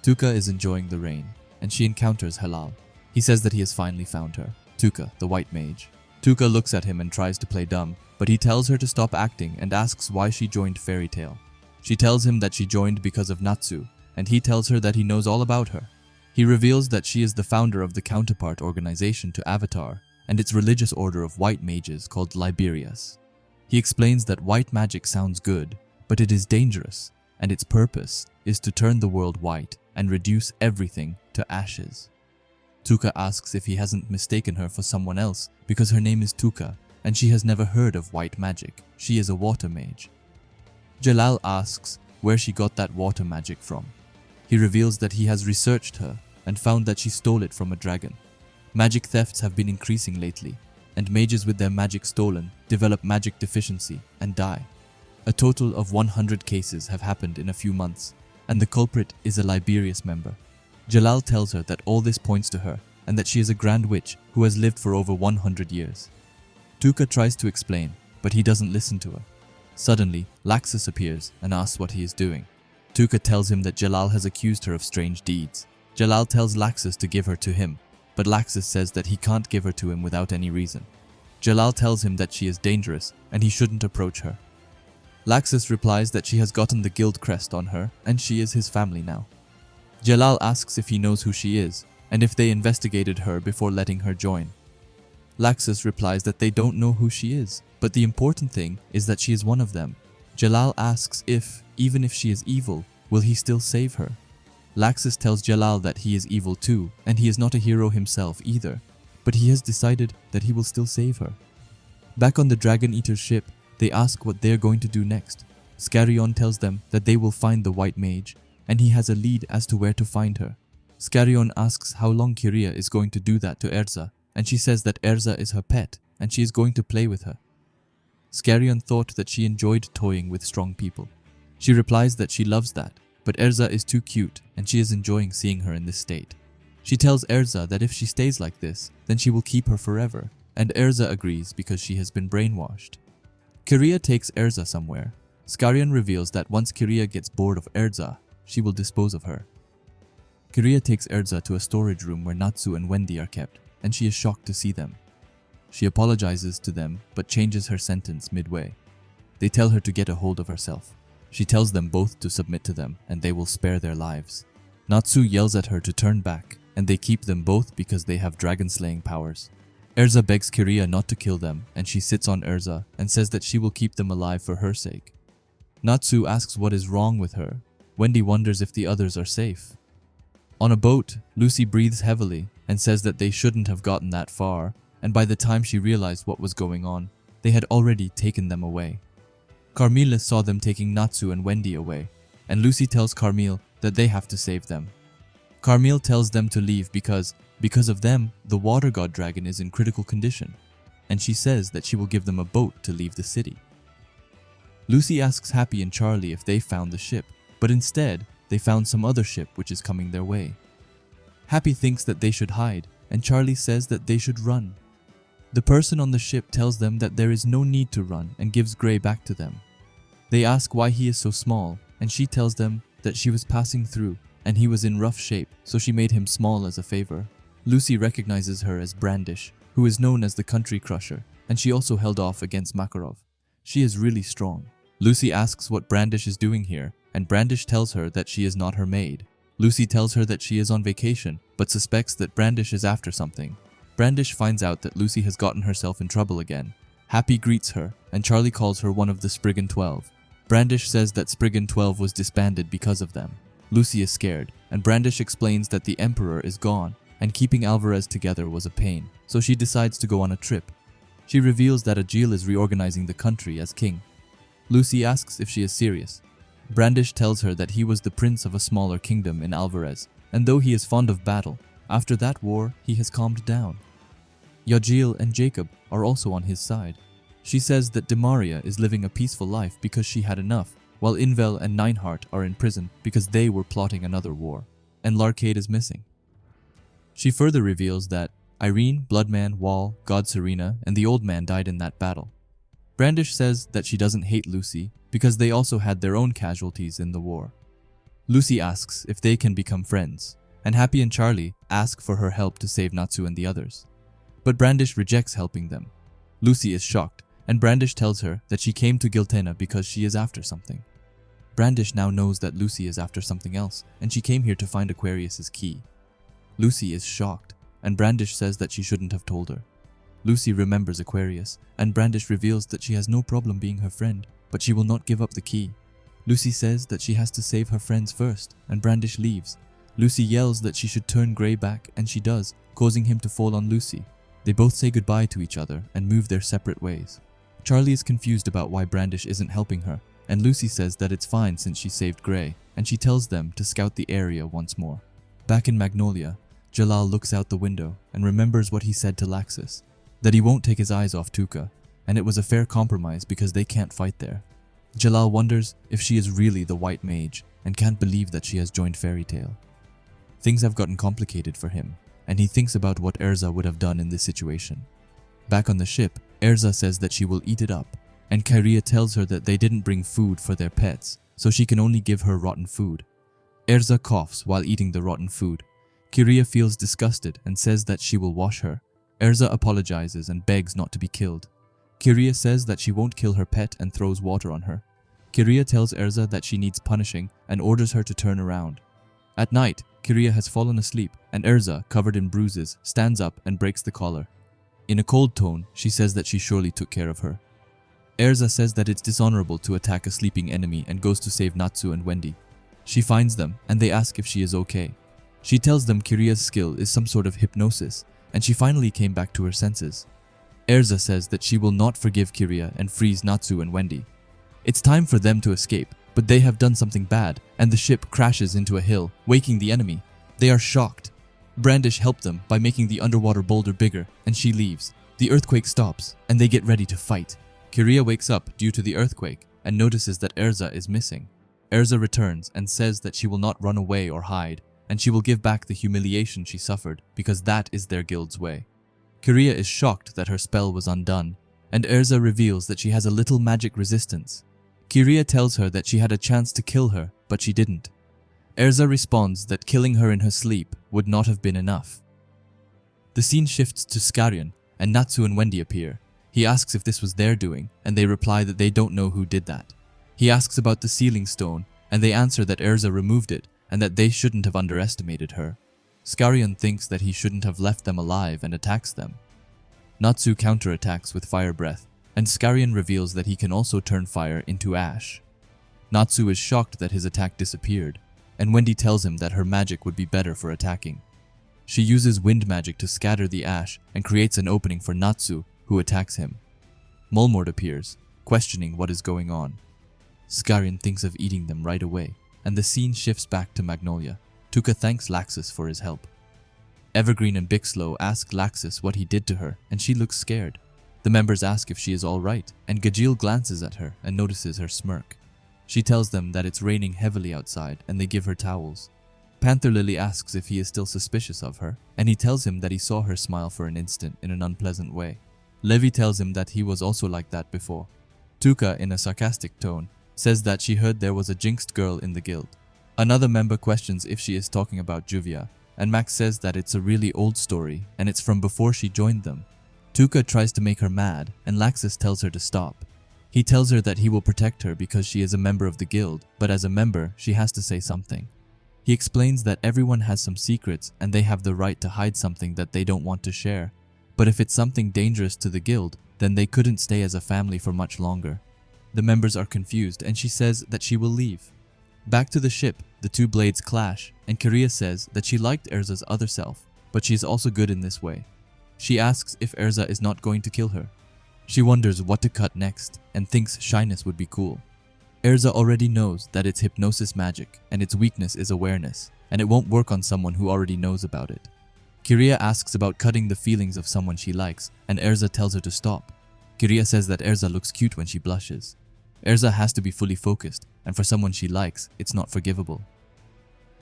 Tuka is enjoying the rain, and she encounters Halal. He says that he has finally found her, Tuka, the White Mage. Tuka looks at him and tries to play dumb, but he tells her to stop acting and asks why she joined Fairy Tail. She tells him that she joined because of Natsu, and he tells her that he knows all about her. He reveals that she is the founder of the counterpart organization to Avatar, and its religious order of white mages called Liberias. He explains that white magic sounds good, but it is dangerous, and its purpose is to turn the world white and reduce everything to ashes. Tuka asks if he hasn't mistaken her for someone else because her name is Tuka, and she has never heard of white magic. She is a water mage. Jalal asks where she got that water magic from. He reveals that he has researched her and found that she stole it from a dragon. Magic thefts have been increasing lately, and mages with their magic stolen develop magic deficiency and die. A total of 100 cases have happened in a few months, and the culprit is a Liberius member. Jalal tells her that all this points to her and that she is a grand witch who has lived for over 100 years. Tuka tries to explain, but he doesn't listen to her. Suddenly, Laxus appears and asks what he is doing. Tuka tells him that Jalal has accused her of strange deeds. Jalal tells Laxus to give her to him, but Laxus says that he can't give her to him without any reason. Jalal tells him that she is dangerous and he shouldn't approach her. Laxus replies that she has gotten the guild crest on her and she is his family now. Jalal asks if he knows who she is and if they investigated her before letting her join. Laxus replies that they don't know who she is, but the important thing is that she is one of them. Jalal asks if, even if she is evil, will he still save her? Laxus tells Jalal that he is evil too, and he is not a hero himself either, but he has decided that he will still save her. Back on the Dragon Eater's ship, they ask what they are going to do next. Skarion tells them that they will find the White Mage, and he has a lead as to where to find her. Skarion asks how long Kyria is going to do that to Erza, and she says that Erza is her pet, and she is going to play with her. Skarion thought that she enjoyed toying with strong people. She replies that she loves that, but Erza is too cute, and she is enjoying seeing her in this state. She tells Erza that if she stays like this, then she will keep her forever, and Erza agrees because she has been brainwashed. Kyria takes Erza somewhere. Skarion reveals that once Kyria gets bored of Erza, she will dispose of her. Kyria takes Erza to a storage room where Natsu and Wendy are kept, and she is shocked to see them. She apologizes to them but changes her sentence midway. They tell her to get a hold of herself. She tells them both to submit to them and they will spare their lives. Natsu yells at her to turn back, and they keep them both because they have dragon-slaying powers. Erza begs Kyria not to kill them, and she sits on Erza and says that she will keep them alive for her sake. Natsu asks what is wrong with her. Wendy wonders if the others are safe. On a boat, Lucy breathes heavily and says that they shouldn't have gotten that far, and by the time she realized what was going on, they had already taken them away. Carmilla saw them taking Natsu and Wendy away, and Lucy tells Carmille that they have to save them. Carmille tells them to leave because of them, the water god dragon is in critical condition, and she says that she will give them a boat to leave the city. Lucy asks Happy and Charlie if they found the ship, but instead, they found some other ship which is coming their way. Happy thinks that they should hide, and Charlie says that they should run. The person on the ship tells them that there is no need to run and gives Grey back to them. They ask why he is so small, and she tells them that she was passing through and he was in rough shape, so she made him small as a favor. Lucy recognizes her as Brandish, who is known as the Country Crusher, and she also held off against Makarov. She is really strong. Lucy asks what Brandish is doing here, and Brandish tells her that she is not her maid. Lucy tells her that she is on vacation, but suspects that Brandish is after something. Brandish finds out that Lucy has gotten herself in trouble again. Happy greets her, and Charlie calls her one of the Spriggan 12. Brandish says that Spriggan 12 was disbanded because of them. Lucy is scared, and Brandish explains that the Emperor is gone, and keeping Alvarez together was a pain, so she decides to go on a trip. She reveals that Agil is reorganizing the country as king. Lucy asks if she is serious. Brandish tells her that he was the prince of a smaller kingdom in Alvarez, and though he is fond of battle, after that war he has calmed down. Yajil and Jacob are also on his side. She says that Demaria is living a peaceful life because she had enough, while Invel and Neinhart are in prison because they were plotting another war, and Larcade is missing. She further reveals that Irene, Bloodman, Wall, God Serena, and the old man died in that battle. Brandish says that she doesn't hate Lucy because they also had their own casualties in the war. Lucy asks if they can become friends, and Happy and Charlie ask for her help to save Natsu and the others. But Brandish rejects helping them. Lucy is shocked, and Brandish tells her that she came to Giltena because she is after something. Brandish now knows that Lucy is after something else, and she came here to find Aquarius's key. Lucy is shocked, and Brandish says that she shouldn't have told her. Lucy remembers Aquarius, and Brandish reveals that she has no problem being her friend, but she will not give up the key. Lucy says that she has to save her friends first, and Brandish leaves. Lucy yells that she should turn Grey back, and she does, causing him to fall on Lucy. They both say goodbye to each other and move their separate ways. Charlie is confused about why Brandish isn't helping her, and Lucy says that it's fine since she saved Grey, and she tells them to scout the area once more. Back in Magnolia, Jalal looks out the window and remembers what he said to Laxus, that he won't take his eyes off Tuca, and it was a fair compromise because they can't fight there. Jalal wonders if she is really the White Mage and can't believe that she has joined Fairy Tail. Things have gotten complicated for him, and he thinks about what Erza would have done in this situation. Back on the ship, Erza says that she will eat it up, and Kyria tells her that they didn't bring food for their pets, so she can only give her rotten food. Erza coughs while eating the rotten food. Kyria feels disgusted and says that she will wash her. Erza apologizes and begs not to be killed. Kyria says that she won't kill her pet and throws water on her. Kyria tells Erza that she needs punishing and orders her to turn around. At night, Kyria has fallen asleep, and Erza, covered in bruises, stands up and breaks the collar. In a cold tone, she says that she surely took care of her. Erza says that it's dishonorable to attack a sleeping enemy and goes to save Natsu and Wendy. She finds them, and they ask if she is okay. She tells them Kyria's skill is some sort of hypnosis, and she finally came back to her senses. Erza says that she will not forgive Kyria and frees Natsu and Wendy. It's time for them to escape, but they have done something bad, and the ship crashes into a hill, waking the enemy. They are shocked. Brandish helped them by making the underwater boulder bigger, and she leaves. The earthquake stops, and they get ready to fight. Kyria wakes up due to the earthquake, and notices that Erza is missing. Erza returns and says that she will not run away or hide, and she will give back the humiliation she suffered, because that is their guild's way. Kyria is shocked that her spell was undone, and Erza reveals that she has a little magic resistance. Kyria tells her that she had a chance to kill her, but she didn't. Erza responds that killing her in her sleep would not have been enough. The scene shifts to Skarion, and Natsu and Wendy appear. He asks if this was their doing, and they reply that they don't know who did that. He asks about the sealing stone, and they answer that Erza removed it and that they shouldn't have underestimated her. Skarion thinks that he shouldn't have left them alive and attacks them. Natsu counterattacks with fire breath, and Skarion reveals that he can also turn fire into ash. Natsu is shocked that his attack disappeared, and Wendy tells him that her magic would be better for attacking. She uses wind magic to scatter the ash and creates an opening for Natsu, who attacks him. Mulmord appears, questioning what is going on. Skarion thinks of eating them right away, and the scene shifts back to Magnolia. Tuka thanks Laxus for his help. Evergreen and Bixlow ask Laxus what he did to her, and she looks scared. The members ask if she is alright, and Gajeel glances at her and notices her smirk. She tells them that it's raining heavily outside, and they give her towels. Panther Lily asks if he is still suspicious of her, and he tells him that he saw her smile for an instant in an unpleasant way. Levi tells him that he was also like that before. Tuka, in a sarcastic tone, says that she heard there was a jinxed girl in the guild. Another member questions if she is talking about Juvia, and Max says that it's a really old story and it's from before she joined them. Tuka tries to make her mad, and Laxus tells her to stop. He tells her that he will protect her because she is a member of the guild, but as a member, she has to say something. He explains that everyone has some secrets and they have the right to hide something that they don't want to share. But if it's something dangerous to the guild, then they couldn't stay as a family for much longer. The members are confused and she says that she will leave. Back to the ship, the two blades clash, and Kyria says that she liked Erza's other self, but she is also good in this way. She asks if Erza is not going to kill her. She wonders what to cut next and thinks shyness would be cool. Erza already knows that it's hypnosis magic and its weakness is awareness, and it won't work on someone who already knows about it. Kyria asks about cutting the feelings of someone she likes, and Erza tells her to stop. Kyria says that Erza looks cute when she blushes. Erza has to be fully focused, and for someone she likes, it's not forgivable.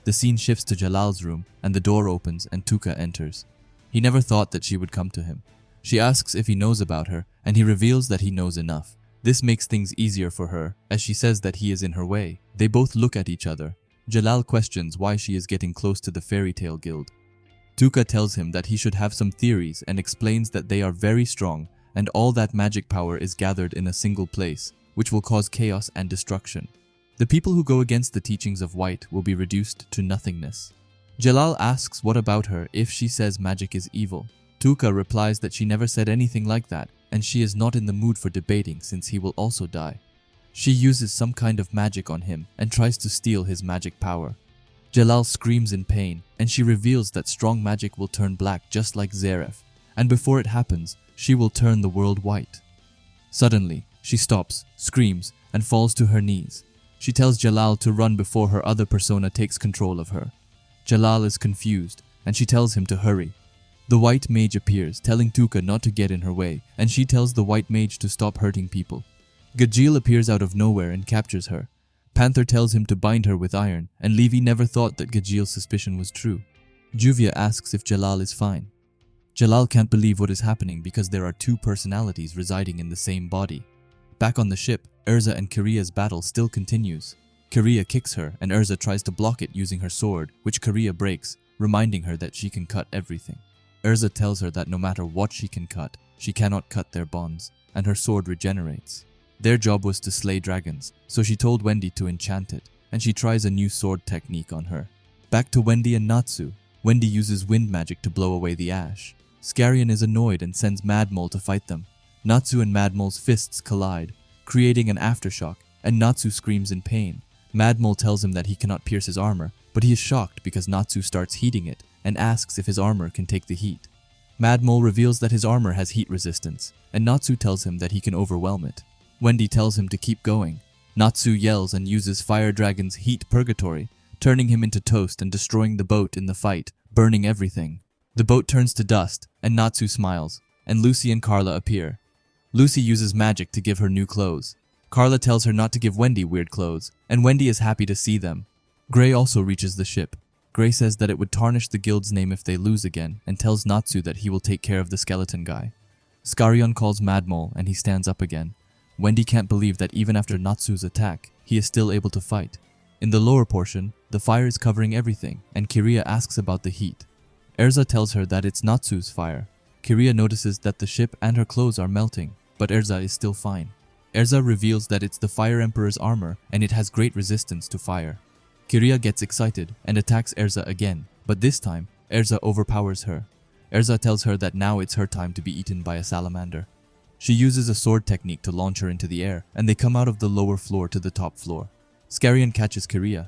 The scene shifts to Jalal's room, and the door opens and Tuka enters. He never thought that she would come to him. She asks if he knows about her, and he reveals that he knows enough. This makes things easier for her, as she says that he is in her way. They both look at each other. Jalal questions why she is getting close to the fairy tale guild. Tuka tells him that he should have some theories and explains that they are very strong and all that magic power is gathered in a single place, which will cause chaos and destruction. The people who go against the teachings of White will be reduced to nothingness. Jalal asks what about her if she says magic is evil. Tuka replies that she never said anything like that, and she is not in the mood for debating since he will also die. She uses some kind of magic on him and tries to steal his magic power. Jalal screams in pain, and she reveals that strong magic will turn black just like Zareth, and before it happens, she will turn the world white. Suddenly, she stops, screams, and falls to her knees. She tells Jalal to run before her other persona takes control of her. Jalal is confused, and she tells him to hurry. The White Mage appears, telling Tuka not to get in her way, and she tells the White Mage to stop hurting people. Gajeel appears out of nowhere and captures her. Panther tells him to bind her with iron, and Levi never thought that Gajeel's suspicion was true. Juvia asks if Jalal is fine. Jalal can't believe what is happening because there are two personalities residing in the same body. Back on the ship, Erza and Kyria's battle still continues. Kyria kicks her, and Erza tries to block it using her sword, which Kyria breaks, reminding her that she can cut everything. Erza tells her that no matter what she can cut, she cannot cut their bonds, and her sword regenerates. Their job was to slay dragons, so she told Wendy to enchant it, and she tries a new sword technique on her. Back to Wendy and Natsu. Wendy uses wind magic to blow away the ash. Skarion is annoyed and sends Madmole to fight them. Natsu and Madmole's fists collide, creating an aftershock, and Natsu screams in pain. Madmole tells him that he cannot pierce his armor, but he is shocked because Natsu starts heating it and asks if his armor can take the heat. Madmole reveals that his armor has heat resistance, and Natsu tells him that he can overwhelm it. Wendy tells him to keep going. Natsu yells and uses Fire Dragon's Heat Purgatory, turning him into toast and destroying the boat in the fight, burning everything. The boat turns to dust, and Natsu smiles, and Lucy and Carla appear. Lucy uses magic to give her new clothes. Carla tells her not to give Wendy weird clothes, and Wendy is happy to see them. Gray also reaches the ship. Gray says that it would tarnish the guild's name if they lose again, and tells Natsu that he will take care of the skeleton guy. Skarion calls Madmole, and he stands up again. Wendy can't believe that even after Natsu's attack, he is still able to fight. In the lower portion, the fire is covering everything, and Kyria asks about the heat. Erza tells her that it's Natsu's fire. Kyria notices that the ship and her clothes are melting, but Erza is still fine. Erza reveals that it's the Fire Emperor's armor and it has great resistance to fire. Kyria gets excited and attacks Erza again, but this time, Erza overpowers her. Erza tells her that now it's her time to be eaten by a salamander. She uses a sword technique to launch her into the air, and they come out of the lower floor to the top floor. Skarion catches Kyria.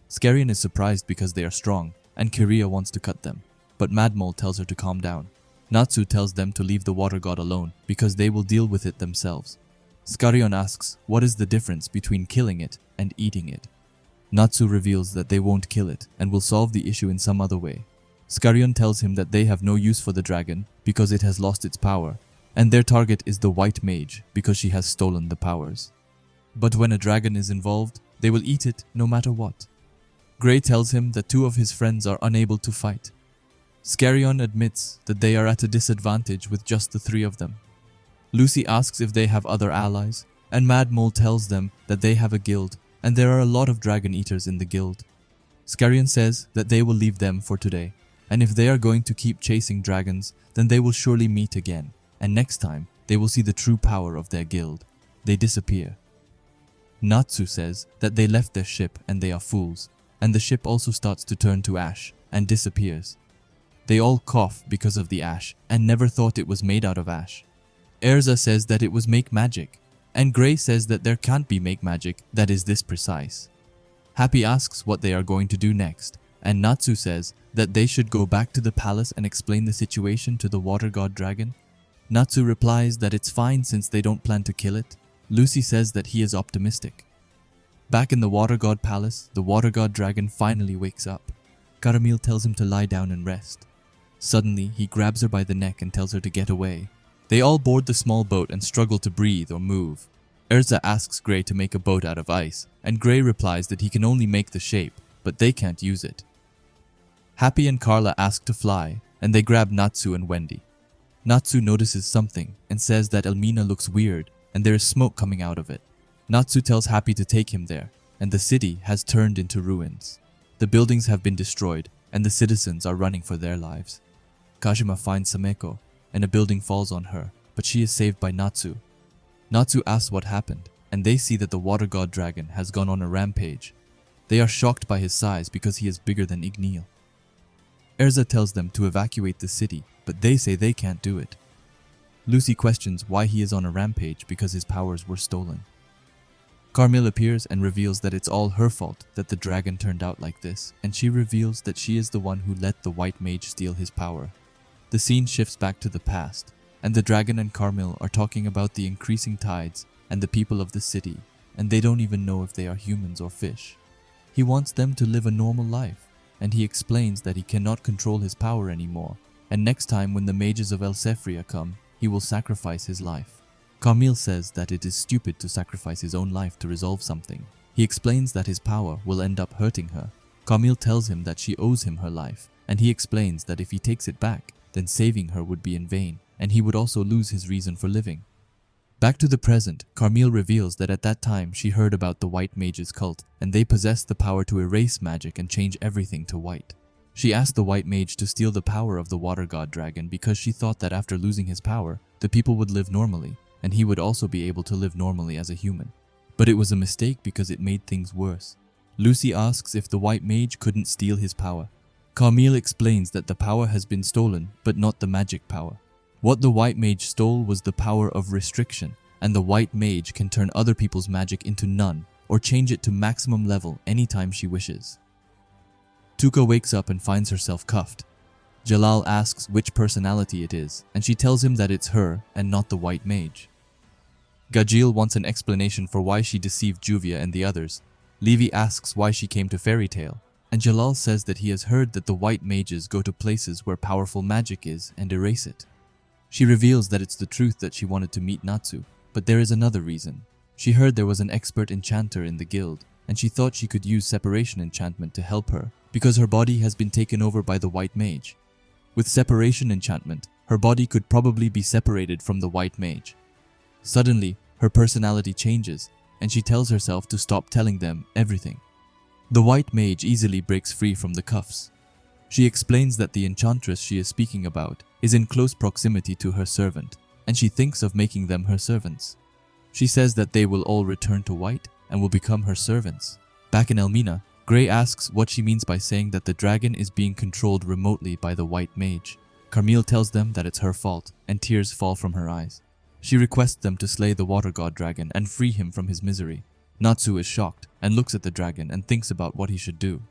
Skarion is surprised because they are strong, and Kyria wants to cut them, but Madmole tells her to calm down. Natsu tells them to leave the water god alone because they will deal with it themselves. Skarion asks what is the difference between killing it and eating it. Natsu reveals that they won't kill it and will solve the issue in some other way. Skarion tells him that they have no use for the dragon because it has lost its power, and their target is the White Mage because she has stolen the powers. But when a dragon is involved, they will eat it no matter what. Gray tells him that two of his friends are unable to fight. Skarion admits that they are at a disadvantage with just the three of them. Lucy asks if they have other allies, and Madmole tells them that they have a guild, and there are a lot of dragon eaters in the guild. Skarion says that they will leave them for today, and if they are going to keep chasing dragons, then they will surely meet again, and next time they will see the true power of their guild. They disappear. Natsu says that they left their ship and they are fools, and the ship also starts to turn to ash and disappears. They all cough because of the ash and never thought it was made out of ash. Erza says that it was make magic, and Gray says that there can't be make magic that is this precise. Happy asks what they are going to do next, and Natsu says that they should go back to the palace and explain the situation to the water god dragon. Natsu replies that it's fine since they don't plan to kill it. Lucy says that he is optimistic. Back in the water god palace, the water god dragon finally wakes up. Caramel tells him to lie down and rest. Suddenly, he grabs her by the neck and tells her to get away. They all board the small boat and struggle to breathe or move. Erza asks Gray to make a boat out of ice, and Gray replies that he can only make the shape, but they can't use it. Happy and Carla ask to fly, and they grab Natsu and Wendy. Natsu notices something and says that Elmina looks weird and there is smoke coming out of it. Natsu tells Happy to take him there, and the city has turned into ruins. The buildings have been destroyed, and the citizens are running for their lives. Kajima finds Sameko, and a building falls on her, but she is saved by Natsu. Natsu asks what happened, and they see that the water god dragon has gone on a rampage. They are shocked by his size because he is bigger than Ignia. Erza tells them to evacuate the city, but they say they can't do it. Lucy questions why he is on a rampage because his powers were stolen. Carmel appears and reveals that it's all her fault that the dragon turned out like this, and she reveals that she is the one who let the White Mage steal his power. The scene shifts back to the past, and the dragon and Carmel are talking about the increasing tides and the people of the city, and they don't even know if they are humans or fish. He wants them to live a normal life, and he explains that he cannot control his power anymore, and next time when the mages of Elsefria come, he will sacrifice his life. Carmel says that it is stupid to sacrifice his own life to resolve something. He explains that his power will end up hurting her. Carmel tells him that she owes him her life, and he explains that if he takes it back, then saving her would be in vain, and he would also lose his reason for living. Back to the present, Carmel reveals that at that time she heard about the White Mage's cult, and they possessed the power to erase magic and change everything to white. She asked the White Mage to steal the power of the water god dragon because she thought that after losing his power, the people would live normally, and he would also be able to live normally as a human. But it was a mistake because it made things worse. Lucy asks if the White Mage couldn't steal his power. Carmel explains that the power has been stolen, but not the magic power. What the White Mage stole was the power of restriction, and the White Mage can turn other people's magic into none, or change it to maximum level anytime she wishes. Tuka wakes up and finds herself cuffed. Jalal asks which personality it is, and she tells him that it's her and not the White Mage. Gajil wants an explanation for why she deceived Juvia and the others. Levi asks why she came to Fairy Tale, and Jalal says that he has heard that the White Mages go to places where powerful magic is and erase it. She reveals that it's the truth that she wanted to meet Natsu, but there is another reason. She heard there was an expert enchanter in the guild, and she thought she could use separation enchantment to help her, because her body has been taken over by the White Mage. With separation enchantment, her body could probably be separated from the White Mage. Suddenly, her personality changes, and she tells herself to stop telling them everything. The White Mage easily breaks free from the cuffs. She explains that the enchantress she is speaking about is in close proximity to her servant, and she thinks of making them her servants. She says that they will all return to White and will become her servants. Back in Elmina, Grey asks what she means by saying that the dragon is being controlled remotely by the White Mage. Carmille tells them that it's her fault, and tears fall from her eyes. She requests them to slay the water god dragon and free him from his misery. Natsu is shocked and looks at the dragon and thinks about what he should do.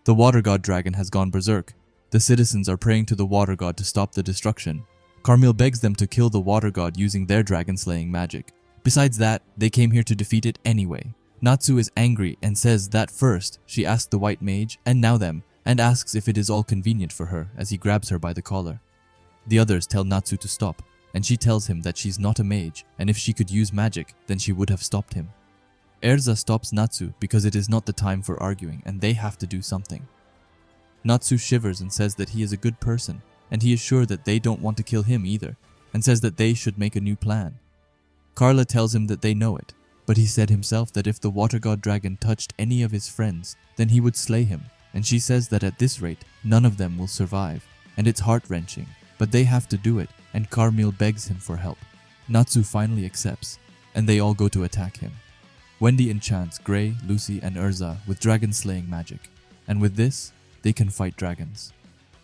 The water god dragon has gone berserk. The citizens are praying to the water god to stop the destruction. Carmille begs them to kill the water god using their dragon-slaying magic. Besides that, they came here to defeat it anyway. Natsu is angry and says that first she asked the White Mage and now them, and asks if it is all convenient for her as he grabs her by the collar. The others tell Natsu to stop, and she tells him that she's not a mage, and if she could use magic, then she would have stopped him. Erza stops Natsu because it is not the time for arguing and they have to do something. Natsu shivers and says that he is a good person, and he is sure that they don't want to kill him either, and says that they should make a new plan. Carla tells him that they know it, but he said himself that if the water god dragon touched any of his friends, then he would slay him, and she says that at this rate, none of them will survive, and it's heart-wrenching, but they have to do it, and Carmille begs him for help. Natsu finally accepts, and they all go to attack him. Wendy enchants Grey, Lucy, and Erza with dragon-slaying magic, and with this, they can fight dragons.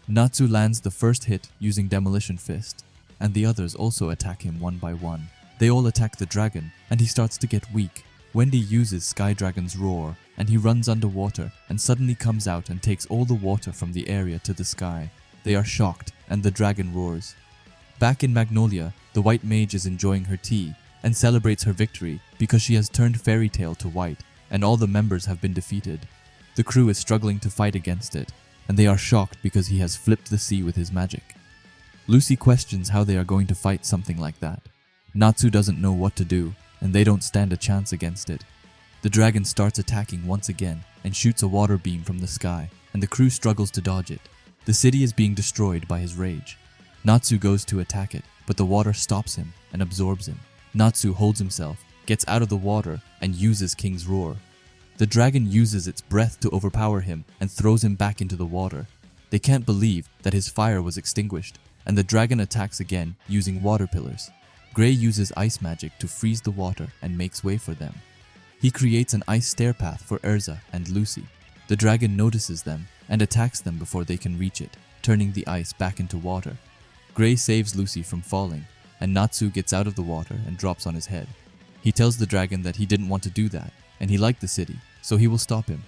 Natsu lands the first hit using Demolition Fist, and the others also attack him one by one. They all attack the dragon, and he starts to get weak. Wendy uses Sky Dragon's roar, and he runs underwater and suddenly comes out and takes all the water from the area to the sky. They are shocked, and the dragon roars. Back in Magnolia, the White Mage is enjoying her tea and celebrates her victory because she has turned Fairy Tail to white, and all the members have been defeated. The crew is struggling to fight against it, and they are shocked because he has flipped the sea with his magic. Lucy questions how they are going to fight something like that. Natsu doesn't know what to do, and they don't stand a chance against it. The dragon starts attacking once again and shoots a water beam from the sky, and the crew struggles to dodge it. The city is being destroyed by his rage. Natsu goes to attack it, but the water stops him and absorbs him. Natsu holds himself, gets out of the water, and uses King's Roar. The dragon uses its breath to overpower him and throws him back into the water. They can't believe that his fire was extinguished, and the dragon attacks again using water pillars. Grey uses ice magic to freeze the water and makes way for them. He creates an ice stair path for Erza and Lucy. The dragon notices them and attacks them before they can reach it, turning the ice back into water. Grey saves Lucy from falling, and Natsu gets out of the water and drops on his head. He tells the dragon that he didn't want to do that, and he liked the city, so he will stop him.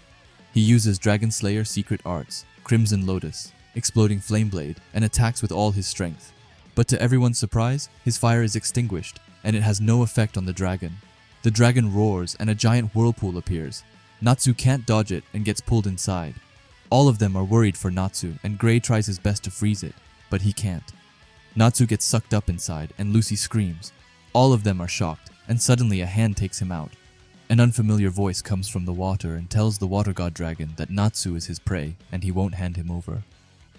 He uses Dragon Slayer secret arts, Crimson Lotus, Exploding Flameblade, and attacks with all his strength. But to everyone's surprise, his fire is extinguished, and it has no effect on the dragon. The dragon roars and a giant whirlpool appears. Natsu can't dodge it and gets pulled inside. All of them are worried for Natsu, and Grey tries his best to freeze it, but he can't. Natsu gets sucked up inside, and Lucy screams. All of them are shocked, and suddenly a hand takes him out. An unfamiliar voice comes from the water and tells the water god dragon that Natsu is his prey, and he won't hand him over.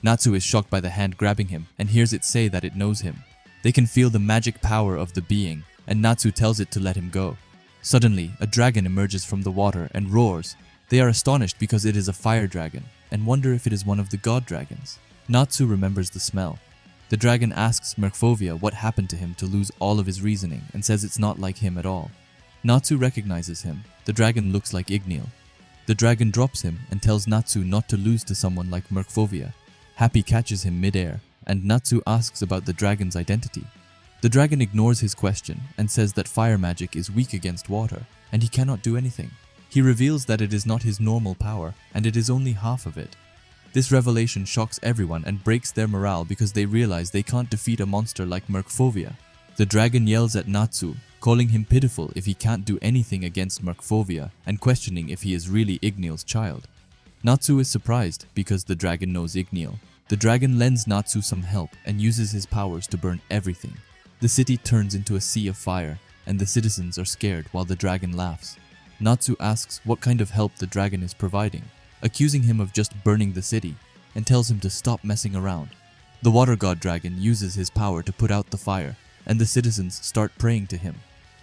Natsu is shocked by the hand grabbing him and hears it say that it knows him. They can feel the magic power of the being, and Natsu tells it to let him go. Suddenly, a dragon emerges from the water and roars. They are astonished because it is a fire dragon, and wonder if it is one of the god dragons. Natsu remembers the smell. The dragon asks Mercphobia what happened to him to lose all of his reasoning and says it's not like him at all. Natsu recognizes him. The dragon looks like Ignia. The dragon drops him and tells Natsu not to lose to someone like Mercphobia. Happy catches him mid-air, and Natsu asks about the dragon's identity. The dragon ignores his question and says that fire magic is weak against water, and he cannot do anything. He reveals that it is not his normal power, and it is only half of it. This revelation shocks everyone and breaks their morale because they realize they can't defeat a monster like Mercphobia. The dragon yells at Natsu, calling him pitiful if he can't do anything against Mercphobia and questioning if he is really Ignia's child. Natsu is surprised because the dragon knows Ignia. The dragon lends Natsu some help and uses his powers to burn everything. The city turns into a sea of fire, and the citizens are scared while the dragon laughs. Natsu asks what kind of help the dragon is providing, accusing him of just burning the city, and tells him to stop messing around. The water god dragon uses his power to put out the fire, and the citizens start praying to him.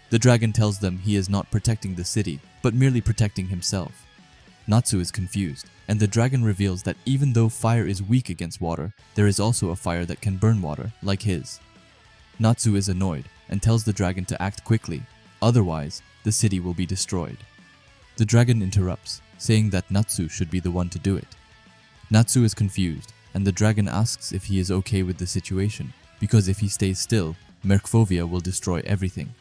The dragon tells them he is not protecting the city, but merely protecting himself. Natsu is confused, and the dragon reveals that even though fire is weak against water, there is also a fire that can burn water, like his. Natsu is annoyed, and tells the dragon to act quickly. Otherwise, the city will be destroyed. The dragon interrupts, saying that Natsu should be the one to do it. Natsu is confused, and the dragon asks if he is okay with the situation, because if he stays still, Mercphobia will destroy everything.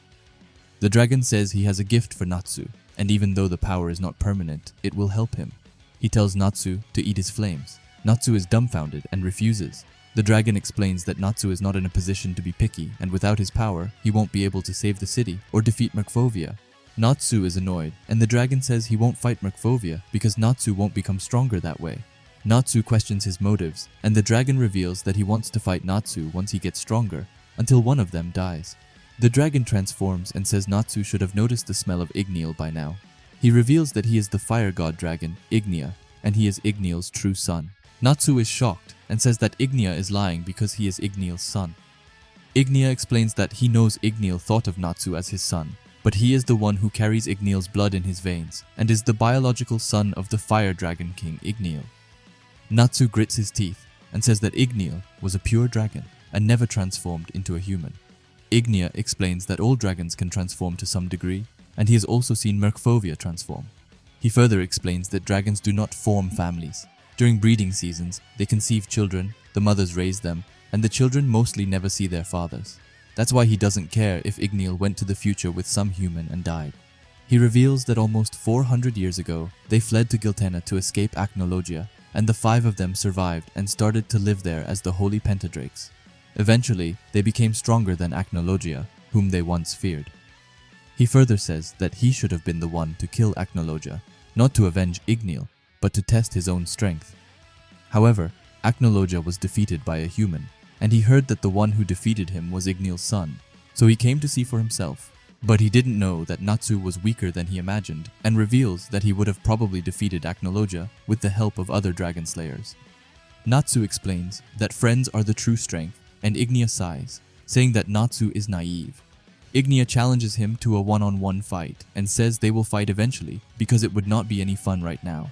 The dragon says he has a gift for Natsu, and even though the power is not permanent, it will help him. He tells Natsu to eat his flames. Natsu is dumbfounded and refuses. The dragon explains that Natsu is not in a position to be picky, and without his power, he won't be able to save the city or defeat Mercphobia. Natsu is annoyed, and the dragon says he won't fight Mercphobia because Natsu won't become stronger that way. Natsu questions his motives, and the dragon reveals that he wants to fight Natsu once he gets stronger, until one of them dies. The dragon transforms and says Natsu should have noticed the smell of Ignia by now. He reveals that he is the fire god dragon, Ignia, and he is Ignia's true son. Natsu is shocked and says that Ignia is lying because he is Ignia's son. Ignia explains that he knows Ignia thought of Natsu as his son, but he is the one who carries Ignia's blood in his veins and is the biological son of the fire dragon king Ignia. Natsu grits his teeth and says that Ignia was a pure dragon and never transformed into a human. Ignia explains that all dragons can transform to some degree, and he has also seen Mercphobia transform. He further explains that dragons do not form families. During breeding seasons, they conceive children, the mothers raise them, and the children mostly never see their fathers. That's why he doesn't care if Ignia went to the future with some human and died. He reveals that almost 400 years ago, they fled to Giltena to escape Acnologia, and the 5 of them survived and started to live there as the Holy Pentadrakes. Eventually, they became stronger than Acnologia, whom they once feared. He further says that he should have been the one to kill Acnologia, not to avenge Ignia, but to test his own strength. However, Acnologia was defeated by a human, and he heard that the one who defeated him was Ignia's son, so he came to see for himself. But he didn't know that Natsu was weaker than he imagined, and reveals that he would have probably defeated Acnologia with the help of other dragon slayers. Natsu explains that friends are the true strength, and Ignia sighs, saying that Natsu is naive. Ignia challenges him to a one-on-one fight and says they will fight eventually because it would not be any fun right now.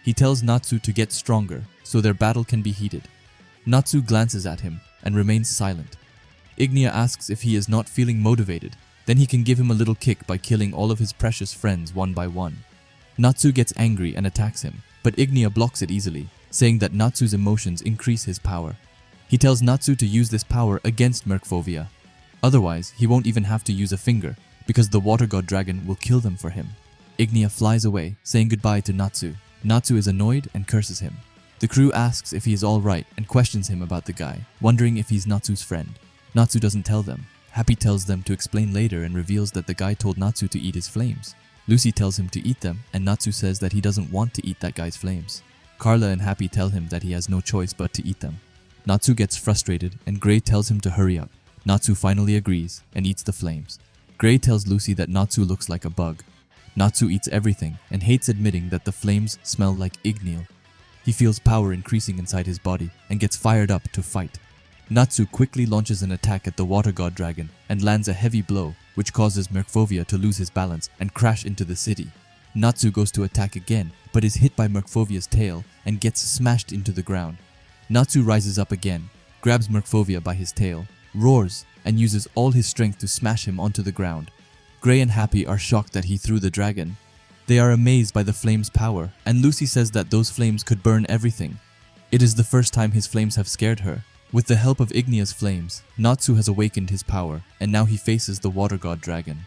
He tells Natsu to get stronger so their battle can be heated. Natsu glances at him and remains silent. Ignia asks if he is not feeling motivated, then he can give him a little kick by killing all of his precious friends one by one. Natsu gets angry and attacks him, but Ignia blocks it easily, saying that Natsu's emotions increase his power. He tells Natsu to use this power against Mercphobia. Otherwise, he won't even have to use a finger, because the water god dragon will kill them for him. Ignia flies away, saying goodbye to Natsu. Natsu is annoyed and curses him. The crew asks if he is alright and questions him about the guy, wondering if he's Natsu's friend. Natsu doesn't tell them. Happy tells them to explain later and reveals that the guy told Natsu to eat his flames. Lucy tells him to eat them, and Natsu says that he doesn't want to eat that guy's flames. Carla and Happy tell him that he has no choice but to eat them. Natsu gets frustrated and Gray tells him to hurry up. Natsu finally agrees and eats the flames. Gray tells Lucy that Natsu looks like a bug. Natsu eats everything and hates admitting that the flames smell like Ignia. He feels power increasing inside his body and gets fired up to fight. Natsu quickly launches an attack at the water god dragon and lands a heavy blow, which causes Mercphobia to lose his balance and crash into the city. Natsu goes to attack again, but is hit by Mercphobia's tail and gets smashed into the ground. Natsu rises up again, grabs Mercphobia by his tail, roars, and uses all his strength to smash him onto the ground. Gray and Happy are shocked that he threw the dragon. They are amazed by the flame's power, and Lucy says that those flames could burn everything. It is the first time his flames have scared her. With the help of Ignia's flames, Natsu has awakened his power, and now he faces the water god dragon.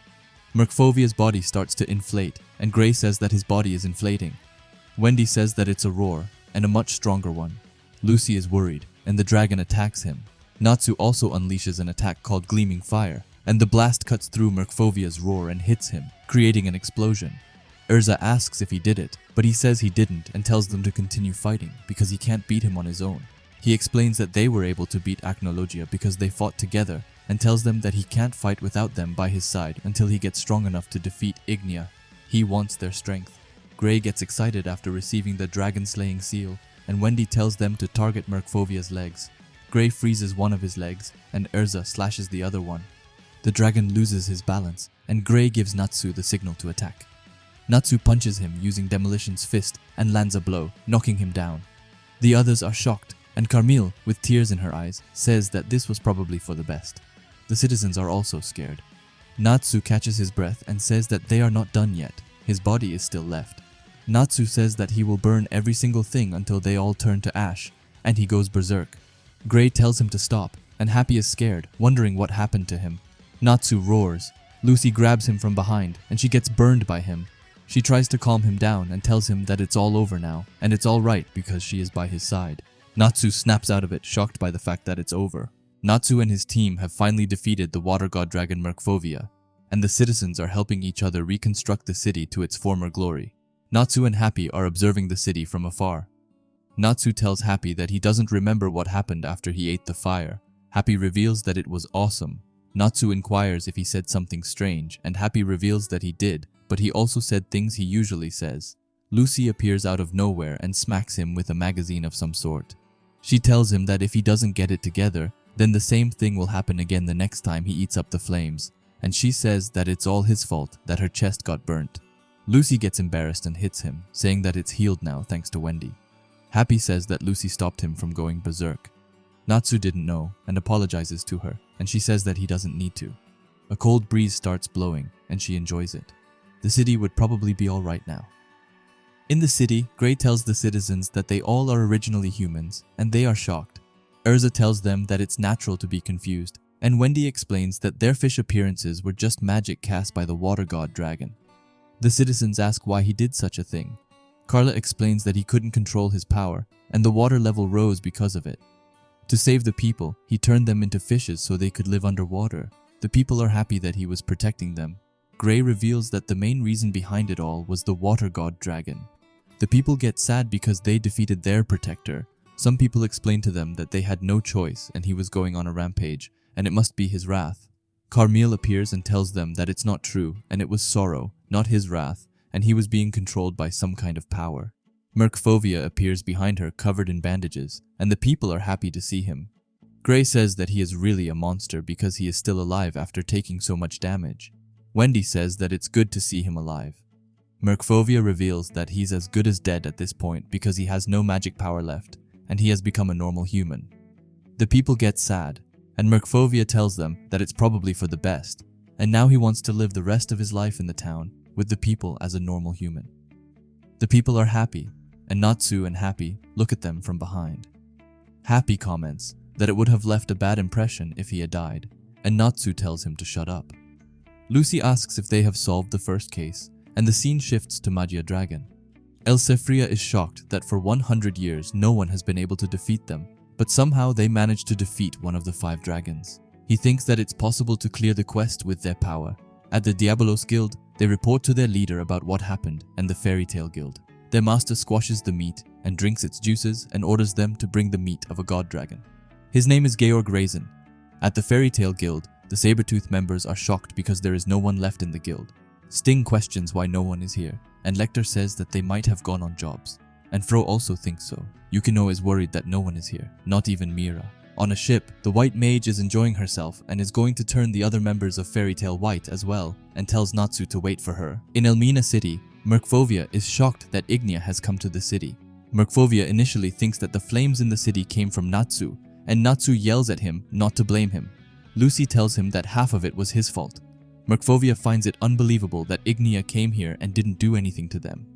Mercphobia's body starts to inflate, and Gray says that his body is inflating. Wendy says that it's a roar, and a much stronger one. Lucy is worried, and the dragon attacks him. Natsu also unleashes an attack called Gleaming Fire, and the blast cuts through Mercphobia's roar and hits him, creating an explosion. Erza asks if he did it, but he says he didn't and tells them to continue fighting because he can't beat him on his own. He explains that they were able to beat Acnologia because they fought together, and tells them that he can't fight without them by his side until he gets strong enough to defeat Ignia. He wants their strength. Gray gets excited after receiving the dragon-slaying seal, and Wendy tells them to target Mercphobia's legs. Gray freezes one of his legs, and Erza slashes the other one. The dragon loses his balance, and Gray gives Natsu the signal to attack. Natsu punches him using Demolition's fist and lands a blow, knocking him down. The others are shocked, and Carmille, with tears in her eyes, says that this was probably for the best. The citizens are also scared. Natsu catches his breath and says that they are not done yet. His body is still left. Natsu says that he will burn every single thing until they all turn to ash, and he goes berserk. Gray tells him to stop, and Happy is scared, wondering what happened to him. Natsu roars. Lucy grabs him from behind, and she gets burned by him. She tries to calm him down and tells him that it's all over now, and it's all right because she is by his side. Natsu snaps out of it, shocked by the fact that it's over. Natsu and his team have finally defeated the water god dragon Mercphobia, and the citizens are helping each other reconstruct the city to its former glory. Natsu and Happy are observing the city from afar. Natsu tells Happy that he doesn't remember what happened after he ate the fire. Happy reveals that it was awesome. Natsu inquires if he said something strange, and Happy reveals that he did, but he also said things he usually says. Lucy appears out of nowhere and smacks him with a magazine of some sort. She tells him that if he doesn't get it together, then the same thing will happen again the next time he eats up the flames, and she says that it's all his fault that her chest got burnt. Lucy gets embarrassed and hits him, saying that it's healed now thanks to Wendy. Happy says that Lucy stopped him from going berserk. Natsu didn't know and apologizes to her, and she says that he doesn't need to. A cold breeze starts blowing, and she enjoys it. The city would probably be alright now. In the city, Gray tells the citizens that they all are originally humans, and they are shocked. Erza tells them that it's natural to be confused, and Wendy explains that their fish appearances were just magic cast by the water god dragon. The citizens ask why he did such a thing. Carla explains that he couldn't control his power, and the water level rose because of it. To save the people, he turned them into fishes so they could live underwater. The people are happy that he was protecting them. Gray reveals that the main reason behind it all was the water god dragon. The people get sad because they defeated their protector. Some people explain to them that they had no choice and he was going on a rampage, and it must be his wrath. Carmille appears and tells them that it's not true, and it was sorrow, not his wrath, and he was being controlled by some kind of power. Mercphobia appears behind her covered in bandages, and the people are happy to see him. Gray says that he is really a monster because he is still alive after taking so much damage. Wendy says that it's good to see him alive. Mercphobia reveals that he's as good as dead at this point because he has no magic power left, and he has become a normal human. The people get sad, and Mercphobia tells them that it's probably for the best, and now he wants to live the rest of his life in the town with the people as a normal human. The people are happy, and Natsu and Happy look at them from behind. Happy comments that it would have left a bad impression if he had died, and Natsu tells him to shut up. Lucy asks if they have solved the first case, and the scene shifts to Magia Dragon. Elsefria is shocked that for 100 years no one has been able to defeat them, but somehow they managed to defeat one of the 5 dragons. He thinks that it's possible to clear the quest with their power. At the Diabolos Guild, they report to their leader about what happened and the Fairy Tale Guild. Their master squashes the meat and drinks its juices and orders them to bring the meat of a god dragon. His name is Georg Raisin. At the Fairy Tale Guild, the Sabretooth members are shocked because there is no one left in the guild. Sting questions why no one is here, and Lecter says that they might have gone on jobs. And Fro also thinks so. Yukino is worried that no one is here, not even Mira. On a ship, the White Mage is enjoying herself and is going to turn the other members of Fairy Tale white as well, and tells Natsu to wait for her. In Elmina City, Mercphobia is shocked that Ignia has come to the city. Mercphobia initially thinks that the flames in the city came from Natsu, and Natsu yells at him not to blame him. Lucy tells him that half of it was his fault. Mercphobia finds it unbelievable that Ignia came here and didn't do anything to them.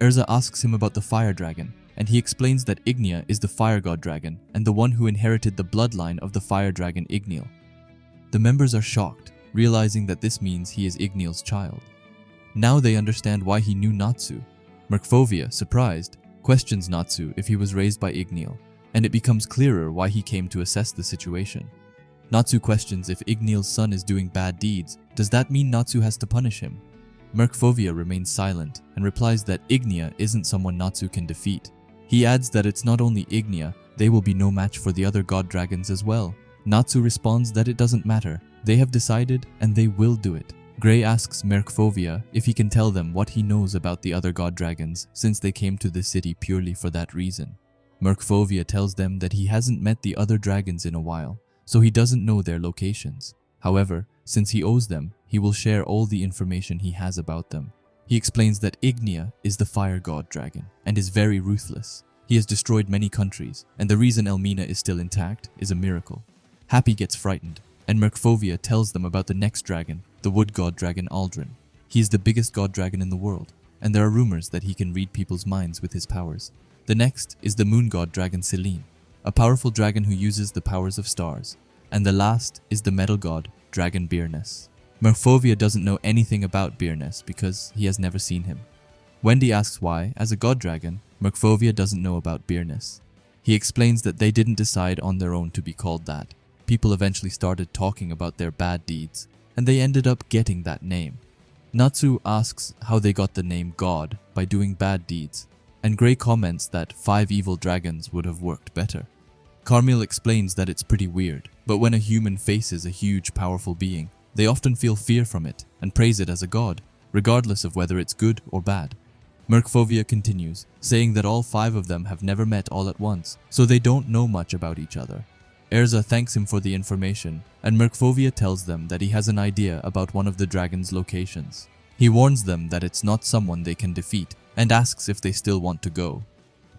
Erza asks him about the fire dragon, and he explains that Ignia is the fire god dragon and the one who inherited the bloodline of the fire dragon Igniel. The members are shocked, realizing that this means he is Igniel's child. Now they understand why he knew Natsu. Mercphobia, surprised, questions Natsu if he was raised by Igniel, and it becomes clearer why he came to assess the situation. Natsu questions if Igniel's son is doing bad deeds. Does that mean Natsu has to punish him? Mercphobia remains silent and replies that Ignia isn't someone Natsu can defeat. He adds that it's not only Ignia, they will be no match for the other god dragons as well. Natsu responds that it doesn't matter, they have decided and they will do it. Gray asks Mercphobia if he can tell them what he knows about the other god dragons since they came to the city purely for that reason. Mercphobia tells them that he hasn't met the other dragons in a while, so he doesn't know their locations. However, since he owes them, he will share all the information he has about them. He explains that Ignia is the fire god dragon and is very ruthless. He has destroyed many countries, and the reason Elmina is still intact is a miracle. Happy gets frightened, and Mercphobia tells them about the next dragon, the wood god dragon Aldrin. He is the biggest god dragon in the world, and there are rumors that he can read people's minds with his powers. The next is the moon god dragon Selene, a powerful dragon who uses the powers of stars. And the last is the metal god dragon Beerness. Mercphobia doesn't know anything about Beerness because he has never seen him. Wendy asks why, as a god dragon, Mercphobia doesn't know about Beerness. He explains that they didn't decide on their own to be called that. People eventually started talking about their bad deeds, and they ended up getting that name. Natsu asks how they got the name God by doing bad deeds, and Gray comments that 5 evil dragons would have worked better. Carmel explains that it's pretty weird, but when a human faces a huge powerful being, they often feel fear from it and praise it as a god, regardless of whether it's good or bad. Mercphobia continues, saying that all 5 of them have never met all at once, so they don't know much about each other. Erza thanks him for the information, and Mercphobia tells them that he has an idea about one of the dragon's locations. He warns them that it's not someone they can defeat, and asks if they still want to go.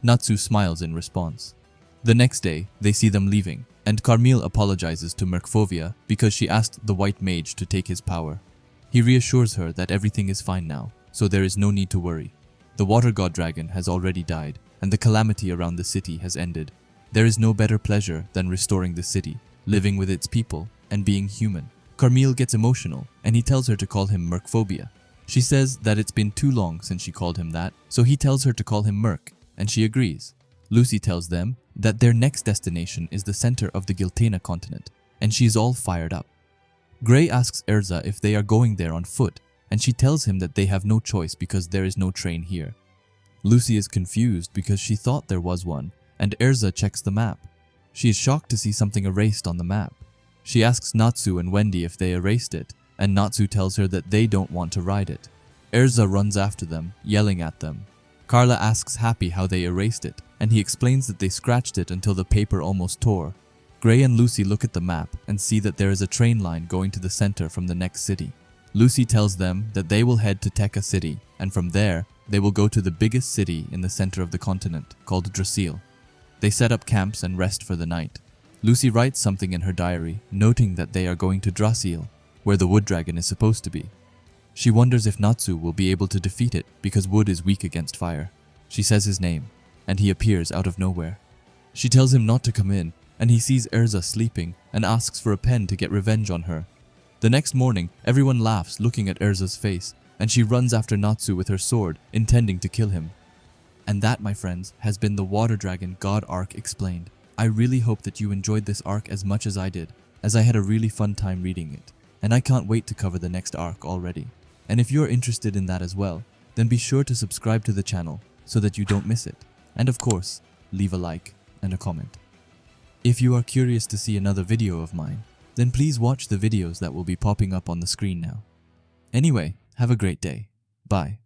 Natsu smiles in response. The next day, they see them leaving, and Carmel apologizes to Mercphobia because she asked the White Mage to take his power. He reassures her that everything is fine now, so there is no need to worry. The water god dragon has already died, and the calamity around the city has ended. There is no better pleasure than restoring the city, living with its people, and being human. Carmel gets emotional, and he tells her to call him Mercphobia. She says that it's been too long since she called him that, so he tells her to call him Merc, and she agrees. Lucy tells them that their next destination is the center of the Giltena continent, and she's all fired up. Gray asks Erza if they are going there on foot, and she tells him that they have no choice because there is no train here. Lucy is confused because she thought there was one, and Erza checks the map. She is shocked to see something erased on the map. She asks Natsu and Wendy if they erased it, and Natsu tells her that they don't want to ride it. Erza runs after them, yelling at them. Carla asks Happy how they erased it, and he explains that they scratched it until the paper almost tore. Gray and Lucy look at the map and see that there is a train line going to the center from the next city. Lucy tells them that they will head to Tekka City, and from there, they will go to the biggest city in the center of the continent, called Drasil. They set up camps and rest for the night. Lucy writes something in her diary, noting that they are going to Drasil, where the wood dragon is supposed to be. She wonders if Natsu will be able to defeat it because wood is weak against fire. She says his name, and he appears out of nowhere. She tells him not to come in, and he sees Erza sleeping and asks for a pen to get revenge on her. The next morning, everyone laughs looking at Erza's face, and she runs after Natsu with her sword, intending to kill him. And that, my friends, has been the Water Dragon God arc explained. I really hope that you enjoyed this arc as much as I did, as I had a really fun time reading it, and I can't wait to cover the next arc already. And if you're interested in that as well, then be sure to subscribe to the channel so that you don't miss it. And of course, leave a like and a comment. If you are curious to see another video of mine, then please watch the videos that will be popping up on the screen now. Anyway, have a great day. Bye.